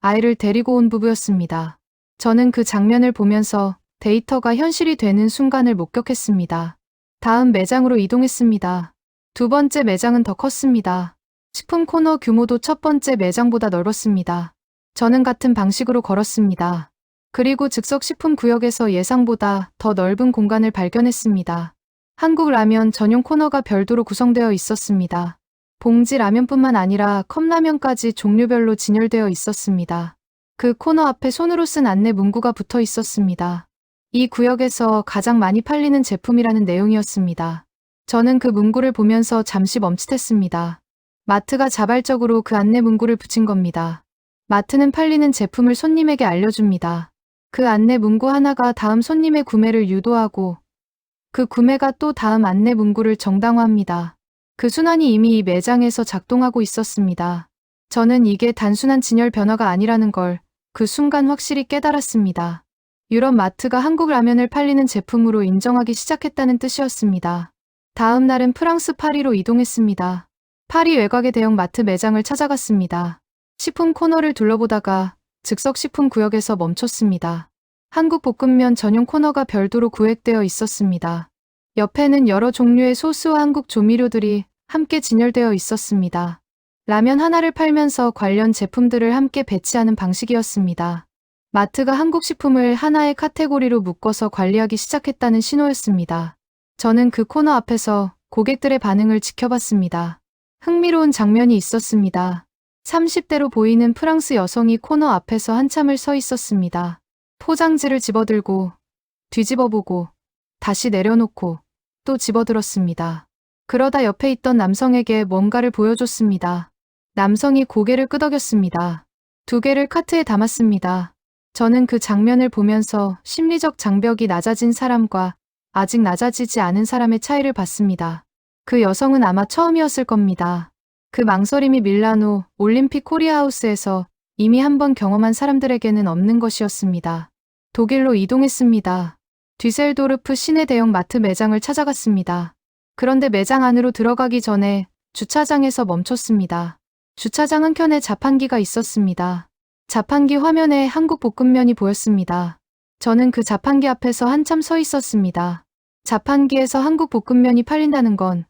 아이를 데리고 온 부부였습니다. 저는 그 장면을 보면서 데이터가 현실이 되는 순간을 목격했습니다. 다음 매장으로 이동했습니다. 두 번째 매장은 더 컸습니다. 식품 코너 규모도 첫 번째 매장보다 넓었습니다. 저는 같은 방식으로 걸었습니다. 그리고 즉석식품 구역에서 예상보다 더 넓은 공간을 발견했습니다. 한국 라면 전용 코너가 별도로 구성되어 있었습니다. 봉지 라면뿐만 아니라 컵라면까지 종류별로 진열되어 있었습니다. 그 코너 앞에 손으로 쓴 안내 문구가 붙어 있었습니다. 이 구역에서 가장 많이 팔리는 제품이라는 내용이었습니다. 저는 그 문구를 보면서 잠시 멈칫했습니다. 마트가 자발적으로 그 안내 문구를 붙인 겁니다. 마트는 팔리는 제품을 손님에게 알려줍니다. 그 안내 문구 하나가 다음 손님의 구매를 유도하고 그 구매가 또 다음 안내 문구를 정당화합니다. 그 순환이 이미 이 매장에서 작동하고 있었습니다. 저는 이게 단순한 진열 변화가 아니라는 걸 그 순간 확실히 깨달았습니다. 유럽 마트가 한국 라면을 팔리는 제품으로 인정하기 시작했다는 뜻이었습니다. 다음 날은 프랑스 파리로 이동했습니다. 파리 외곽의 대형 마트 매장을 찾아갔습니다. 식품 코너를 둘러보다가 즉석식품 구역에서 멈췄습니다. 한국 볶음면 전용 코너가 별도로 구획되어 있었습니다. 옆에는 여러 종류의 소스와 한국 조미료들이 함께 진열되어 있었습니다. 라면 하나를 팔면서 관련 제품들을 함께 배치하는 방식이었습니다. 마트가 한국 식품을 하나의 카테고리로 묶어서 관리하기 시작했다는 신호였습니다. 저는 그 코너 앞에서 고객들의 반응을 지켜봤습니다. 흥미로운 장면이 있었습니다. 30대로 보이는 프랑스 여성이 코너 앞에서 한참을 서 있었습니다. 포장지를 집어들고 뒤집어보고 다시 내려놓고 또 집어들었습니다. 그러다 옆에 있던 남성에게 뭔가를 보여줬습니다. 남성이 고개를 끄덕였습니다. 2개를 카트에 담았습니다. 저는 그 장면을 보면서 심리적 장벽이 낮아진 사람과 아직 낮아지지 않은 사람의 차이를 봤습니다. 그 여성은 아마 처음이었을 겁니다. 그 망설임이 밀라노 올림픽 코리아하우스에서 이미 한번 경험한 사람들에게는 없는 것이었습니다. 독일로 이동했습니다. 뒤셀도르프 시내 대형 마트 매장을 찾아갔습니다. 그런데 매장 안으로 들어가기 전에 주차장에서 멈췄습니다. 주차장 한켠에 자판기가 있었습니다. 자판기 화면에 한국 볶음면이 보였습니다. 저는 그 자판기 앞에서 한참 서 있었습니다. 자판기에서 한국 볶음면이 팔린다는 건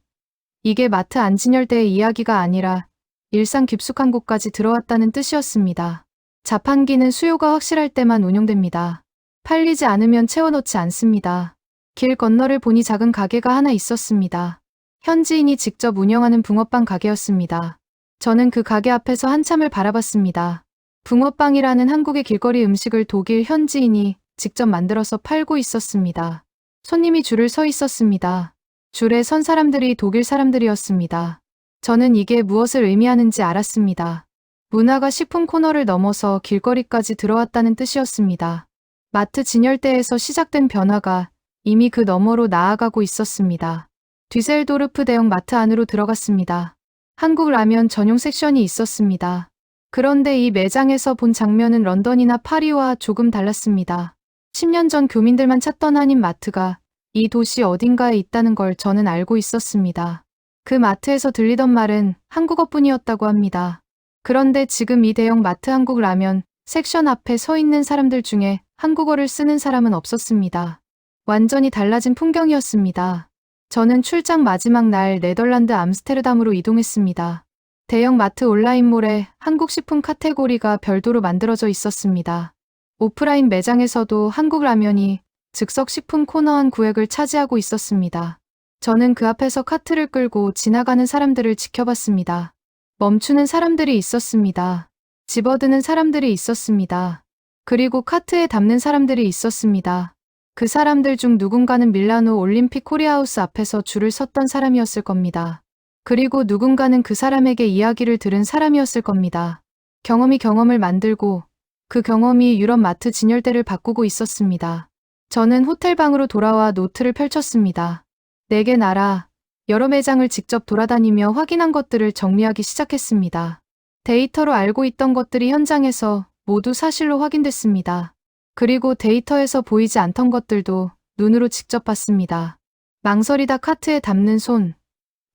이게 마트 안진열대의 이야기가 아니라 일상 깊숙한 곳까지 들어왔다는 뜻이었습니다. 자판기는 수요가 확실할 때만 운용됩니다. 팔리지 않으면 채워넣지 않습니다. 길 건너를 보니 작은 가게가 하나 있었습니다. 현지인이 직접 운영하는 붕어빵 가게였습니다. 저는 그 가게 앞에서 한참을 바라봤습니다. 붕어빵이라는 한국의 길거리 음식을 독일 현지인이 직접 만들어서 팔고 있었습니다. 손님이 줄을 서 있었습니다. 줄에 선 사람들이 독일 사람들이었습니다. 저는 이게 무엇을 의미하는지 알았습니다. 문화가 식품 코너를 넘어서 길거리까지 들어왔다는 뜻이었습니다. 마트 진열대에서 시작된 변화가 이미 그 너머로 나아가고 있었습니다. 뒤셀도르프 대형 마트 안으로 들어갔습니다. 한국 라면 전용 섹션이 있었습니다. 그런데 이 매장에서 본 장면은 런던이나 파리와 조금 달랐습니다. 10년 전 교민들만 찾던 한인 마트가 이 도시 어딘가에 있다는 걸 저는 알고 있었습니다. 그 마트에서 들리던 말은 한국어뿐이었다고 합니다. 그런데 지금 이 대형 마트 한국 라면 섹션 앞에 서 있는 사람들 중에 한국어를 쓰는 사람은 없었습니다. 완전히 달라진 풍경이었습니다. 저는 출장 마지막 날 네덜란드 암스테르담으로 이동했습니다. 대형 마트 온라인몰에 한국 식품 카테고리가 별도로 만들어져 있었습니다. 오프라인 매장에서도 한국 라면이 즉석 식품 코너 한 구획을 차지하고 있었습니다. 저는 그 앞에서 카트를 끌고 지나가는 사람들을 지켜봤습니다. 멈추는 사람들이 있었습니다. 집어드는 사람들이 있었습니다. 그리고 카트에 담는 사람들이 있었습니다. 그 사람들 중 누군가는 밀라노 올림픽 코리아하우스 앞에서 줄을 섰던 사람이었을 겁니다. 그리고 누군가는 그 사람에게 이야기를 들은 사람이었을 겁니다. 경험이 경험을 만들고 그 경험이 유럽 마트 진열대를 바꾸고 있었습니다. 저는 호텔방으로 돌아와 노트를 펼쳤습니다. 4개 나라, 여러 매장을 직접 돌아다니며 확인한 것들을 정리하기 시작했습니다. 데이터로 알고 있던 것들이 현장에서 모두 사실로 확인됐습니다. 그리고 데이터에서 보이지 않던 것들도 눈으로 직접 봤습니다. 망설이다 카트에 담는 손,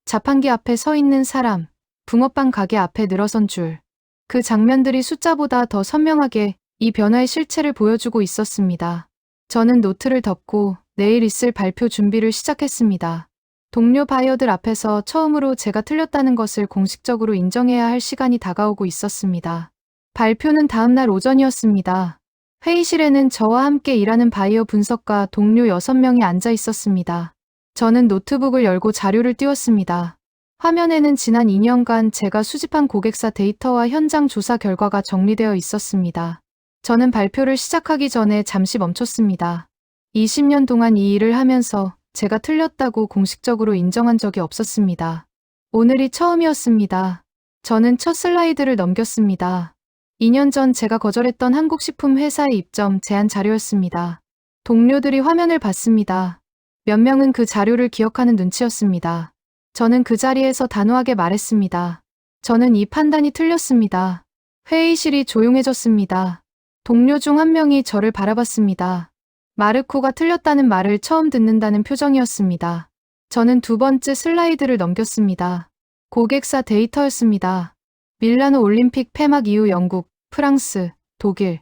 자판기 앞에 서 있는 사람, 붕어빵 가게 앞에 늘어선 줄. 그 장면들이 숫자보다 더 선명하게 이 변화의 실체를 보여주고 있었습니다. 저는 노트를 덮고 내일 있을 발표 준비를 시작했습니다. 동료 바이어들 앞에서 처음으로 제가 틀렸다는 것을 공식적으로 인정해야 할 시간이 다가오고 있었습니다. 발표는 다음 날 오전이었습니다. 회의실에는 저와 함께 일하는 바이어 분석가 동료 6명이 앉아 있었습니다. 저는 노트북을 열고 자료를 띄웠습니다. 화면에는 지난 2년간 제가 수집한 고객사 데이터와 현장 조사 결과가 정리되어 있었습니다. 저는 발표를 시작하기 전에 잠시 멈췄습니다. 20년 동안 이 일을 하면서 제가 틀렸다고 공식적으로 인정한 적이 없었습니다. 오늘이 처음이었습니다. 저는 첫 슬라이드를 넘겼습니다. 2년 전 제가 거절했던 한국 식품 회사의 입점 제안 자료였습니다. 동료들이 화면을 봤습니다. 몇 명은 그 자료를 기억하는 눈치였습니다. 저는 그 자리에서 단호하게 말했습니다. 저는 이 판단이 틀렸습니다. 회의실이 조용해졌습니다. 동료 중 한 명이 저를 바라봤습니다. 마르코가 틀렸다는 말을 처음 듣는다는 표정이었습니다. 저는 두 번째 슬라이드를 넘겼습니다. 고객사 데이터였습니다. 밀라노 올림픽 폐막 이후 영국, 프랑스, 독일,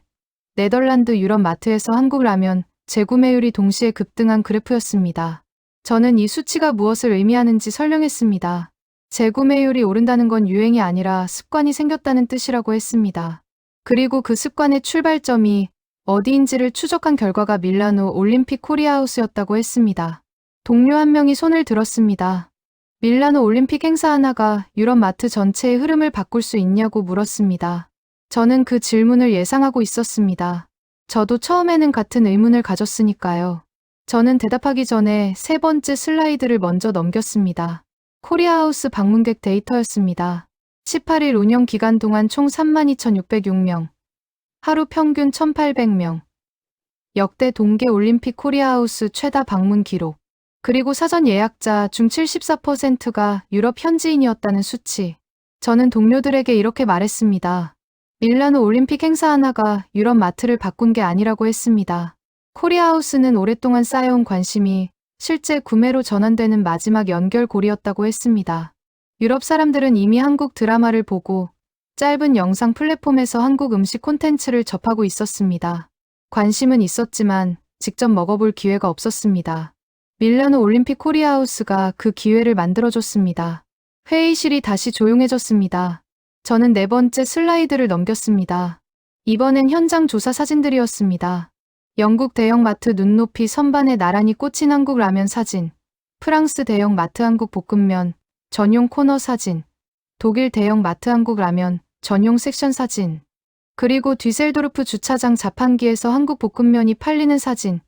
네덜란드 유럽 마트에서 한국 라면 재구매율이 동시에 급등한 그래프였습니다. 저는 이 수치가 무엇을 의미하는지 설명했습니다. 재구매율이 오른다는 건 유행이 아니라 습관이 생겼다는 뜻이라고 했습니다. 그리고 그 습관의 출발점이 어디인지를 추적한 결과가 밀라노 올림픽 코리아하우스였다고 했습니다. 동료 한 명이 손을 들었습니다. 밀라노 올림픽 행사 하나가 유럽 마트 전체의 흐름을 바꿀 수 있냐고 물었습니다. 저는 그 질문을 예상하고 있었습니다. 저도 처음에는 같은 의문을 가졌으니까요. 저는 대답하기 전에 세 번째 슬라이드를 먼저 넘겼습니다. 코리아하우스 방문객 데이터였습니다. 18일 운영 기간 동안 총 32,606명, 하루 평균 1,800명. 역대 동계 올림픽 코리아하우스 최다 방문 기록. 그리고 사전 예약자 중 74%가 유럽 현지인이었다는 수치. 저는 동료들에게 이렇게 말했습니다. 밀라노 올림픽 행사 하나가 유럽 마트를 바꾼 게 아니라고 했습니다. 코리아하우스는 오랫동안 쌓여온 관심이 실제 구매로 전환되는 마지막 연결고리였다고 했습니다. 유럽 사람들은 이미 한국 드라마를 보고 짧은 영상 플랫폼에서 한국 음식 콘텐츠를 접하고 있었습니다. 관심은 있었지만 직접 먹어볼 기회가 없었습니다. 밀라노 올림픽 코리아하우스가 그 기회를 만들어줬습니다. 회의실이 다시 조용해졌습니다. 저는 네 번째 슬라이드를 넘겼습니다. 이번엔 현장 조사 사진들이었습니다. 영국 대형 마트 눈높이 선반에 나란히 꽂힌 한국 라면 사진, 프랑스 대형 마트 한국 볶음면 전용 코너 사진, 독일 대형 마트 한국 라면 전용 섹션 사진, 그리고 뒤셀도르프 주차장 자판기에서 한국 볶음면이 팔리는 사진,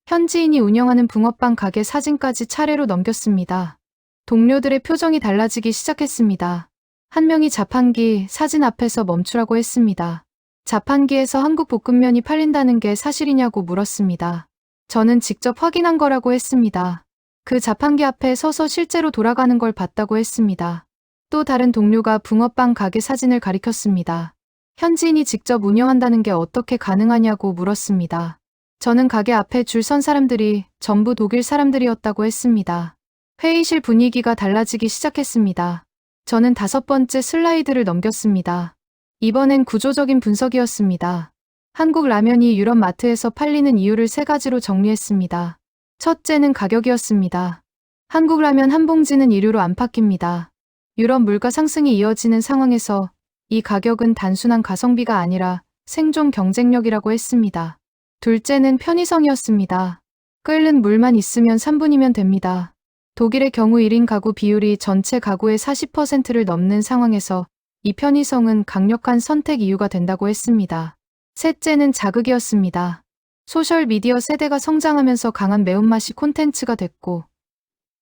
현지인이 운영하는 붕어빵 가게 사진까지 차례로 넘겼습니다. 동료들의 표정이 달라지기 시작했습니다. 한 명이 자판기 사진 앞에서 멈추라고 했습니다. 자판기에서 한국 볶음면이 팔린다는 게 사실이냐고 물었습니다. 저는 직접 확인한 거라고 했습니다. 그 자판기 앞에 서서 실제로 돌아가는 걸 봤다고 했습니다. 또 다른 동료가 붕어빵 가게 사진을 가리켰습니다. 현지인이 직접 운영한다는 게 어떻게 가능하냐고 물었습니다. 저는 가게 앞에 줄 선 사람들이 전부 독일 사람들이었다고 했습니다. 회의실 분위기가 달라지기 시작했습니다. 저는 5번째 슬라이드를 넘겼습니다. 이번엔 구조적인 분석이었습니다. 한국 라면이 유럽 마트에서 팔리는 이유를 3가지로 정리했습니다. 첫째는 가격이었습니다. 한국 라면 한 봉지는 1유로 안팎입니다. 유럽 물가 상승이 이어지는 상황에서 이 가격은 단순한 가성비가 아니라 생존 경쟁력이라고 했습니다. 둘째는 편의성이었습니다. 끓는 물만 있으면 3분이면 됩니다. 독일의 경우 1인 가구 비율이 전체 가구의 40%를 넘는 상황에서 이 편의성은 강력한 선택 이유가 된다고 했습니다. 셋째는 자극이었습니다. 소셜미디어 세대가 성장하면서 강한 매운맛이 콘텐츠가 됐고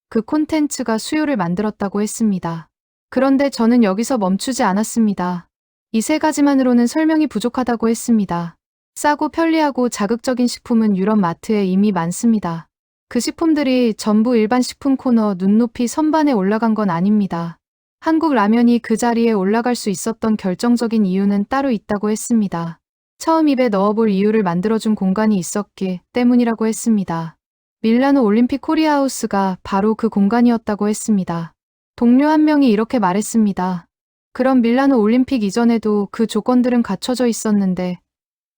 그 콘텐츠가 수요를 만들었다고 했습니다. 그런데 저는 여기서 멈추지 않았습니다. 이 3가지만으로는 설명이 부족하다고 했습니다. 싸고 편리하고 자극적인 식품은 유럽 마트에 이미 많습니다. 그 식품들이 전부 일반 식품 코너 눈높이 선반에 올라간 건 아닙니다. 한국 라면이 그 자리에 올라갈 수 있었던 결정적인 이유는 따로 있다고 했습니다. 처음 입에 넣어볼 이유를 만들어준 공간이 있었기 때문이라고 했습니다. 밀라노 올림픽 코리아하우스가 바로 그 공간이었다고 했습니다. 동료 한 명이 이렇게 말했습니다. 그럼 밀라노 올림픽 이전에도 그 조건들은 갖춰져 있었는데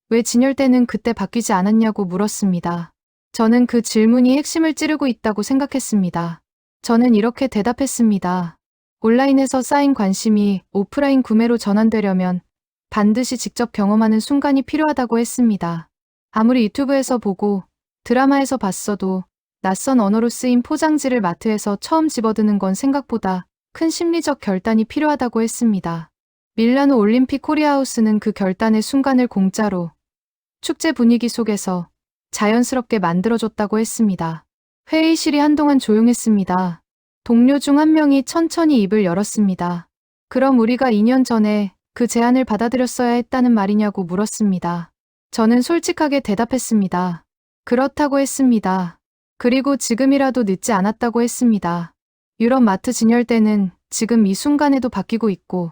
왜 진열대는 그때 바뀌지 않았냐고 물었습니다. 저는 그 질문이 핵심을 찌르고 있다고 생각했습니다. 저는 이렇게 대답했습니다. 온라인에서 쌓인 관심이 오프라인 구매로 전환되려면 반드시 직접 경험하는 순간이 필요하다고 했습니다. 아무리 유튜브에서 보고 드라마에서 봤어도 낯선 언어로 쓰인 포장지를 마트에서 처음 집어드는 건 생각보다 큰 심리적 결단이 필요하다고 했습니다. 밀라노 올림픽 코리아하우스는 그 결단의 순간을 공짜로 축제 분위기 속에서 자연스럽게 만들어줬다고 했습니다. 회의실이 한동안 조용했습니다. 동료 중 한 명이 천천히 입을 열었습니다. 그럼 우리가 2년 전에 그 제안을 받아들였어야 했다는 말이냐고 물었습니다. 저는 솔직하게 대답했습니다. 그렇다고 했습니다. 그리고 지금이라도 늦지 않았다고 했습니다. 유럽 마트 진열대는 지금 이 순간에도 바뀌고 있고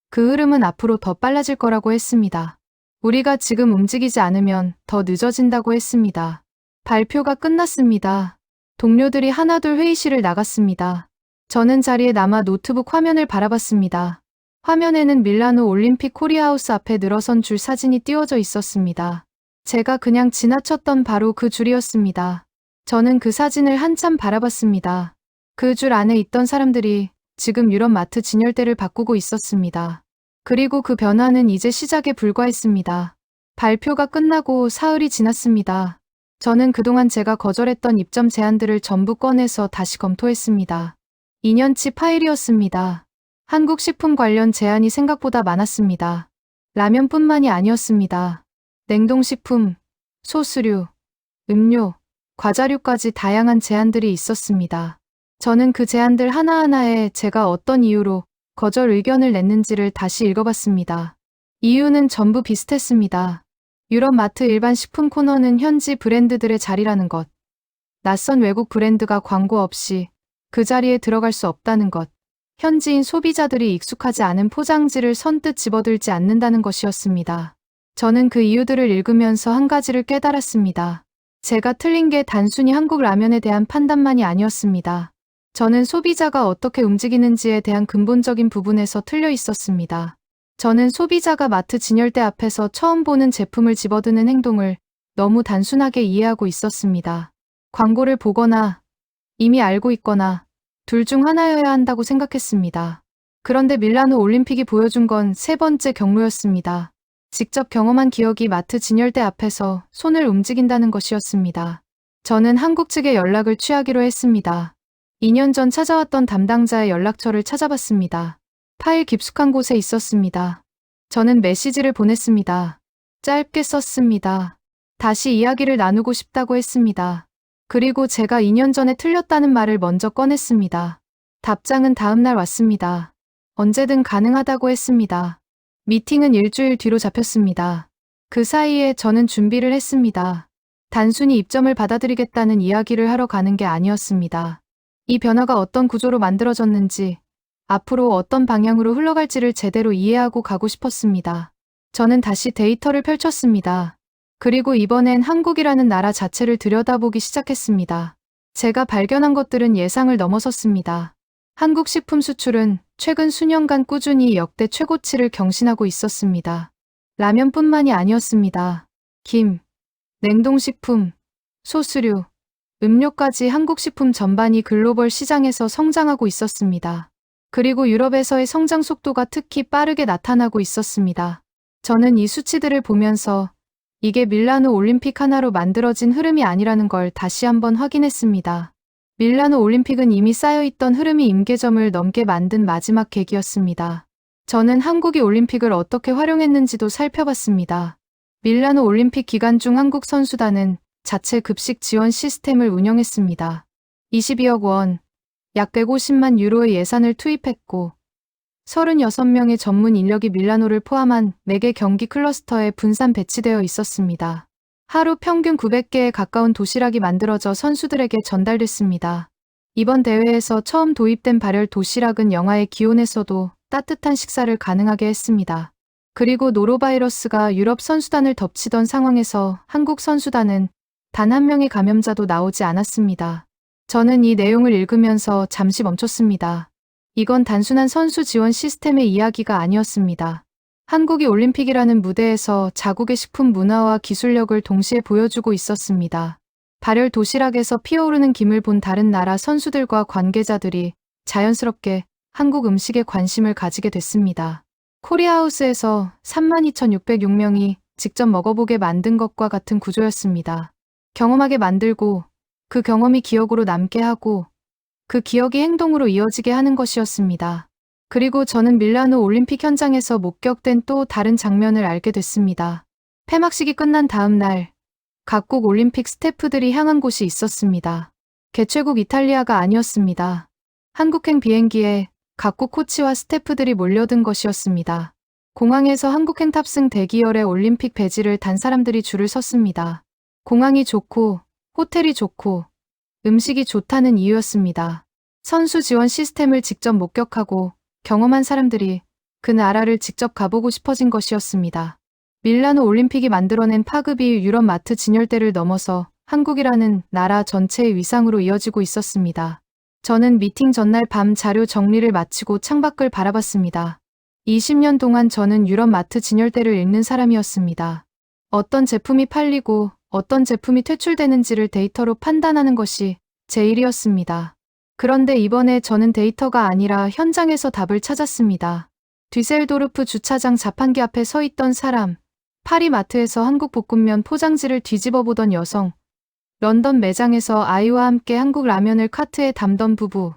그 흐름은 앞으로 더 빨라질 거라고 했습니다. 우리가 지금 움직이지 않으면 더 늦어진다고 했습니다. 발표가 끝났습니다. 동료들이 하나둘 회의실을 나갔습니다. 저는 자리에 남아 노트북 화면을 바라봤습니다. 화면에는 밀라노 올림픽 코리아하우스 앞에 늘어선 줄 사진이 띄워져 있었습니다. 제가 그냥 지나쳤던 바로 그 줄이었습니다. 저는 그 사진을 한참 바라봤습니다. 그 줄 안에 있던 사람들이 지금 유럽 마트 진열대를 바꾸고 있었습니다. 그리고 그 변화는 이제 시작에 불과했습니다. 발표가 끝나고 사흘이 지났습니다. 저는 그동안 제가 거절했던 입점 제안들을 전부 꺼내서 다시 검토했습니다. 2년치 파일이었습니다. 한국 식품 관련 제안이 생각보다 많았습니다. 라면뿐만이 아니었습니다. 냉동식품, 소스류, 음료, 과자류까지 다양한 제안들이 있었습니다. 저는 그 제안들 하나하나에 제가 어떤 이유로 거절 의견을 냈는지를 다시 읽어봤습니다. 이유는 전부 비슷했습니다. 유럽 마트 일반 식품 코너는 현지 브랜드들의 자리라는 것. 낯선 외국 브랜드가 광고 없이 그 자리에 들어갈 수 없다는 것. 현지인 소비자들이 익숙하지 않은 포장지를 선뜻 집어들지 않는다는 것이었습니다. 저는 그 이유들을 읽으면서 한 가지를 깨달았습니다. 제가 틀린 게 단순히 한국 라면에 대한 판단만이 아니었습니다. 저는 소비자가 어떻게 움직이는지에 대한 근본적인 부분에서 틀려 있었습니다. 저는 소비자가 마트 진열대 앞에서 처음 보는 제품을 집어드는 행동을 너무 단순하게 이해하고 있었습니다. 광고를 보거나 이미 알고 있거나 둘 중 하나여야 한다고 생각했습니다. 그런데 밀라노 올림픽이 보여준 건 3번째 경로였습니다. 직접 경험한 기억이 마트 진열대 앞에서 손을 움직인다는 것이었습니다. 저는 한국 측에 연락을 취하기로 했습니다. 2년 전 찾아왔던 담당자의 연락처를 찾아봤습니다. 파일 깊숙한 곳에 있었습니다. 저는 메시지를 보냈습니다. 짧게 썼습니다. 다시 이야기를 나누고 싶다고 했습니다. 그리고 제가 2년 전에 틀렸다는 말을 먼저 꺼냈습니다. 답장은 다음 날 왔습니다. 언제든 가능하다고 했습니다. 미팅은 일주일 뒤로 잡혔습니다. 그 사이에 저는 준비를 했습니다. 단순히 입점을 받아들이겠다는 이야기를 하러 가는 게 아니었습니다. 이 변화가 어떤 구조로 만들어졌는지, 앞으로 어떤 방향으로 흘러갈지를 제대로 이해하고 가고 싶었습니다. 저는 다시 데이터를 펼쳤습니다. 그리고 이번엔 한국이라는 나라 자체를 들여다보기 시작했습니다. 제가 발견한 것들은 예상을 넘어섰습니다. 한국 식품 수출은 최근 수년간 꾸준히 역대 최고치를 경신하고 있었습니다. 라면뿐만이 아니었습니다. 김, 냉동식품, 소스류, 음료까지 한국 식품 전반이 글로벌 시장에서 성장하고 있었습니다. 그리고 유럽에서의 성장 속도가 특히 빠르게 나타나고 있었습니다. 저는 이 수치들을 보면서 이게 밀라노 올림픽 하나로 만들어진 흐름이 아니라는 걸 다시 한번 확인했습니다. 밀라노 올림픽은 이미 쌓여있던 흐름이 임계점을 넘게 만든 마지막 계기였습니다. 저는 한국이 올림픽을 어떻게 활용했는지도 살펴봤습니다. 밀라노 올림픽 기간 중 한국 선수단은 자체 급식 지원 시스템을 운영했습니다. 22억 원, 약 150만 유로의 예산을 투입했고 36명의 전문 인력이 밀라노를 포함한 4개 경기 클러스터에 분산 배치되어 있었습니다. 하루 평균 900개에 가까운 도시락이 만들어져 선수들에게 전달됐습니다. 이번 대회에서 처음 도입된 발열 도시락은 영하의 기온에서도 따뜻한 식사를 가능하게 했습니다. 그리고 노로바이러스가 유럽 선수단을 덮치던 상황에서 한국 선수단은 단 한 명의 감염자도 나오지 않았습니다. 저는 이 내용을 읽으면서 잠시 멈췄습니다. 이건 단순한 선수 지원 시스템의 이야기가 아니었습니다. 한국이 올림픽이라는 무대에서 자국의 식품 문화와 기술력을 동시에 보여주고 있었습니다. 발열 도시락에서 피어오르는 김을 본 다른 나라 선수들과 관계자들이 자연스럽게 한국 음식에 관심을 가지게 됐습니다. 코리아하우스에서 32,606명이 직접 먹어보게 만든 것과 같은 구조였습니다. 경험하게 만들고 그 경험이 기억으로 남게 하고 그 기억이 행동으로 이어지게 하는 것이었습니다. 그리고 저는 밀라노 올림픽 현장에서 목격된 또 다른 장면을 알게 됐습니다. 폐막식이 끝난 다음 날, 각국 올림픽 스태프들이 향한 곳이 있었습니다. 개최국 이탈리아가 아니었습니다. 한국행 비행기에 각국 코치와 스태프들이 몰려든 것이었습니다. 공항에서 한국행 탑승 대기열에 올림픽 배지를 단 사람들이 줄을 섰습니다. 공항이 좋고, 호텔이 좋고, 음식이 좋다는 이유였습니다. 선수 지원 시스템을 직접 목격하고 경험한 사람들이 그 나라를 직접 가보고 싶어진 것이었습니다. 밀라노 올림픽이 만들어낸 파급이 유럽 마트 진열대를 넘어서 한국이라는 나라 전체의 위상으로 이어지고 있었습니다. 저는 미팅 전날 밤 자료 정리를 마치고 창밖을 바라봤습니다. 20년 동안 저는 유럽 마트 진열대를 읽는 사람이었습니다. 어떤 제품이 팔리고 어떤 제품이 퇴출되는지를 데이터로 판단하는 것이 제 일이었습니다. 그런데 이번에 저는 데이터가 아니라 현장에서 답을 찾았습니다. 뒤셀도르프 주차장 자판기 앞에 서 있던 사람, 파리 마트에서 한국 볶음면 포장지를 뒤집어 보던 여성, 런던 매장에서 아이와 함께 한국 라면을 카트에 담던 부부,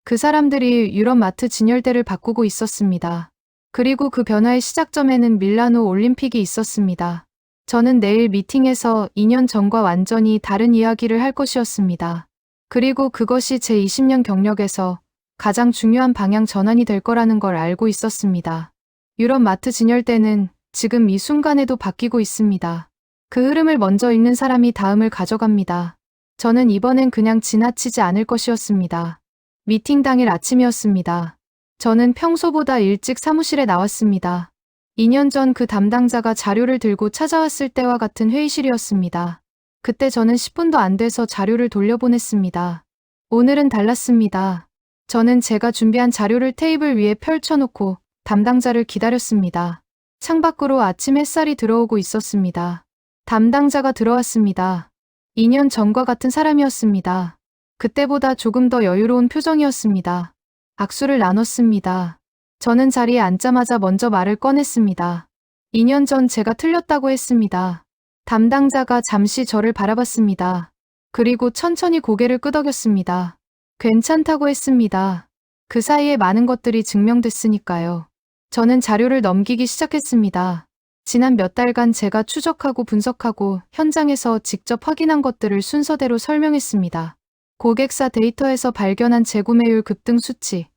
그 사람들이 유럽 마트 진열대를 바꾸고 있었습니다. 그리고 그 변화의 시작점에는 밀라노 올림픽이 있었습니다. 저는 내일 미팅에서 2년 전과 완전히 다른 이야기를 할 것이었습니다. 그리고 그것이 제 20년 경력에서 가장 중요한 방향 전환이 될 거라는 걸 알고 있었습니다. 유럽 마트 진열대는 지금 이 순간에도 바뀌고 있습니다. 그 흐름을 먼저 읽는 사람이 다음을 가져갑니다. 저는 이번엔 그냥 지나치지 않을 것이었습니다. 미팅 당일 아침이었습니다. 저는 평소보다 일찍 사무실에 나왔습니다. 2년 전 그 담당자가 자료를 들고 찾아왔을 때와 같은 회의실이었습니다. 그때 저는 10분도 안 돼서 자료를 돌려보냈습니다. 오늘은 달랐습니다. 저는 제가 준비한 자료를 테이블 위에 펼쳐놓고 담당자를 기다렸습니다. 창밖으로 아침 햇살이 들어오고 있었습니다. 담당자가 들어왔습니다. 2년 전과 같은 사람이었습니다. 그때보다 조금 더 여유로운 표정이었습니다. 악수를 나눴습니다. 저는 자리에 앉자마자 먼저 말을 꺼냈습니다. 2년 전 제가 틀렸다고 했습니다. 담당자가 잠시 저를 바라봤습니다. 그리고 천천히 고개를 끄덕였습니다. 괜찮다고 했습니다. 그 사이에 많은 것들이 증명됐으니까요. 저는 자료를 넘기기 시작했습니다. 지난 몇 달간 제가 추적하고 분석하고 현장에서 직접 확인한 것들을 순서대로 설명했습니다. 고객사 데이터에서 발견한 재구매율 급등 수치,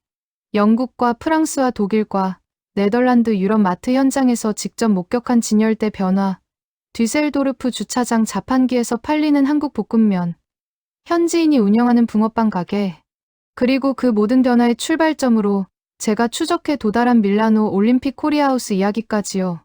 영국과 프랑스와 독일과 네덜란드 유럽 마트 현장에서 직접 목격한 진열대 변화, 뒤셀도르프 주차장 자판기에서 팔리는 한국 볶음면, 현지인이 운영하는 붕어빵 가게, 그리고 그 모든 변화의 출발점으로 제가 추적해 도달한 밀라노 올림픽 코리아하우스 이야기까지요.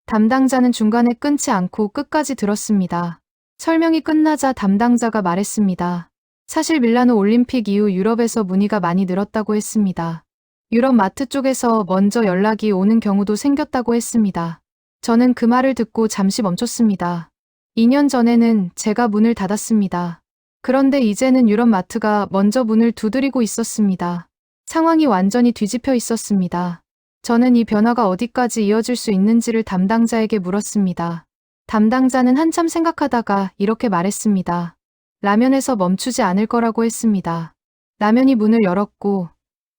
담당자는 중간에 끊지 않고 끝까지 들었습니다. 설명이 끝나자 담당자가 말했습니다. 사실 밀라노 올림픽 이후 유럽에서 문의가 많이 늘었다고 했습니다. 유럽 마트 쪽에서 먼저 연락이 오는 경우도 생겼다고 했습니다. 저는 그 말을 듣고 잠시 멈췄습니다. 2년 전에는 제가 문을 닫았습니다. 그런데 이제는 유럽 마트가 먼저 문을 두드리고 있었습니다. 상황이 완전히 뒤집혀 있었습니다. 저는 이 변화가 어디까지 이어질 수 있는지를 담당자에게 물었습니다. 담당자는 한참 생각하다가 이렇게 말했습니다. 라면에서 멈추지 않을 거라고 했습니다. 라면이 문을 열었고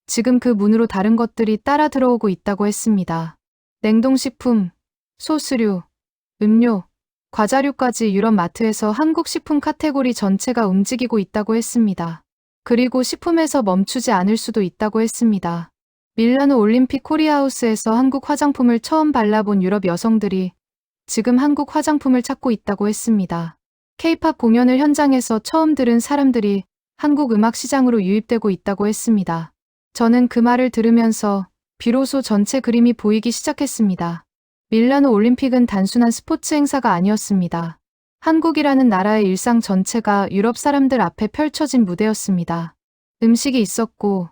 지금 그 문으로 다른 것들이 따라 들어오고 있다고 했습니다. 냉동식품, 소스류, 음료, 과자류까지 유럽 마트에서 한국 식품 카테고리 전체가 움직이고 있다고 했습니다. 그리고 식품에서 멈추지 않을 수도 있다고 했습니다. 밀라노 올림픽 코리아하우스에서 한국 화장품을 처음 발라본 유럽 여성들이 지금 한국 화장품을 찾고 있다고 했습니다. K-팝 공연을 현장에서 처음 들은 사람들이 한국 음악 시장으로 유입되고 있다고 했습니다. 저는 그 말을 들으면서 비로소 전체 그림이 보이기 시작했습니다. 밀라노 올림픽은 단순한 스포츠 행사가 아니었습니다. 한국이라는 나라의 일상 전체가 유럽 사람들 앞에 펼쳐진 무대였습니다. 음식이 있었고,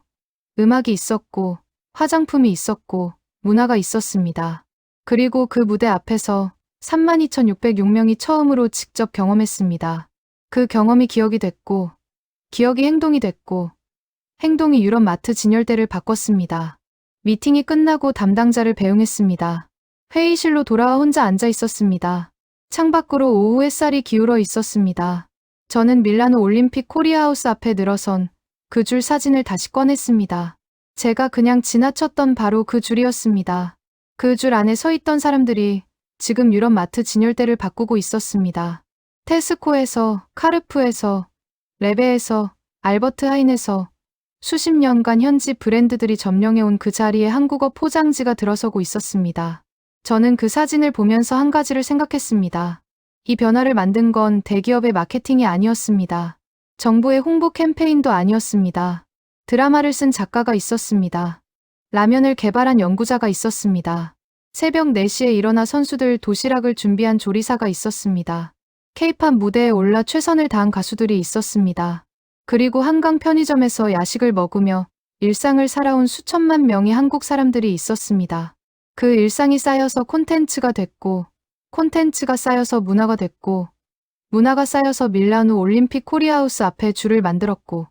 음악이 있었고, 화장품이 있었고, 문화가 있었습니다. 그리고 그 무대 앞에서 32,606명이 처음으로 직접 경험했습니다. 그 경험이 기억이 됐고, 기억이 행동이 됐고, 행동이 유럽 마트 진열대를 바꿨습니다. 미팅이 끝나고 담당자를 배웅했습니다. 회의실로 돌아와 혼자 앉아 있었습니다. 창밖으로 오후 햇살이 기울어 있었습니다. 저는 밀라노 올림픽 코리아하우스 앞에 늘어선 그 줄 사진을 다시 꺼냈습니다. 제가 그냥 지나쳤던 바로 그 줄이었습니다. 그 줄 안에 서 있던 사람들이 지금 유럽 마트 진열대를 바꾸고 있었습니다. 테스코에서, 카르푸에서, 레베에서, 알버트 하인에서 수십 년간 현지 브랜드들이 점령해온 그 자리에 한국어 포장지가 들어서고 있었습니다. 저는 그 사진을 보면서 한 가지를 생각했습니다. 이 변화를 만든 건 대기업의 마케팅이 아니었습니다. 정부의 홍보 캠페인도 아니었습니다. 드라마를 쓴 작가가 있었습니다. 라면을 개발한 연구자가 있었습니다. 새벽 4시에 일어나 선수들 도시락을 준비한 조리사가 있었습니다. K-팝 무대에 올라 최선을 다한 가수들이 있었습니다. 그리고 한강 편의점에서 야식을 먹으며 일상을 살아온 수천만 명의 한국 사람들이 있었습니다. 그 일상이 쌓여서 콘텐츠가 됐고, 콘텐츠가 쌓여서 문화가 됐고, 문화가 쌓여서 밀라노 올림픽 코리아하우스 앞에 줄을 만들었고,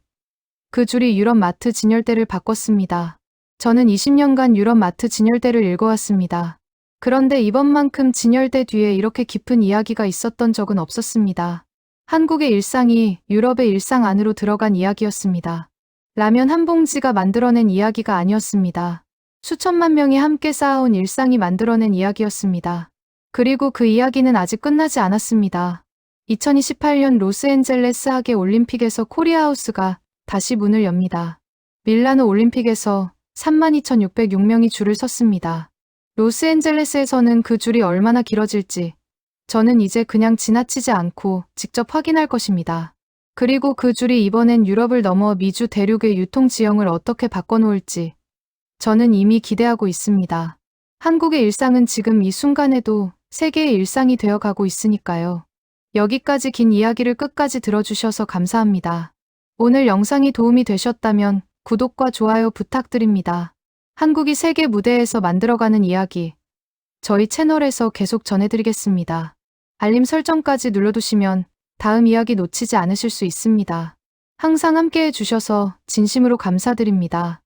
그 줄이 유럽 마트 진열대를 바꿨습니다. 저는 20년간 유럽 마트 진열대를 읽어왔습니다. 그런데 이번만큼 진열대 뒤에 이렇게 깊은 이야기가 있었던 적은 없었습니다. 한국의 일상이 유럽의 일상 안으로 들어간 이야기였습니다. 라면 한 봉지가 만들어낸 이야기가 아니었습니다. 수천만 명이 함께 쌓아온 일상이 만들어낸 이야기였습니다. 그리고 그 이야기는 아직 끝나지 않았습니다. 2028년 로스앤젤레스 하계 올림픽에서 코리아하우스가 다시 문을 엽니다. 밀라노 올림픽에서 32,606명이 줄을 섰습니다. 로스앤젤레스에서는 그 줄이 얼마나 길어질지 저는 이제 그냥 지나치지 않고 직접 확인할 것입니다. 그리고 그 줄이 이번엔 유럽을 넘어 미주 대륙의 유통 지형을 어떻게 바꿔놓을지 저는 이미 기대하고 있습니다. 한국의 일상은 지금 이 순간에도 세계의 일상이 되어가고 있으니까요. 여기까지 긴 이야기를 끝까지 들어주셔서 감사합니다. 오늘 영상이 도움이 되셨다면 구독과 좋아요 부탁드립니다. 한국이 세계 무대에서 만들어가는 이야기, 저희 채널에서 계속 전해드리겠습니다. 알림 설정까지 눌러두시면 다음 이야기 놓치지 않으실 수 있습니다. 항상 함께해 주셔서 진심으로 감사드립니다.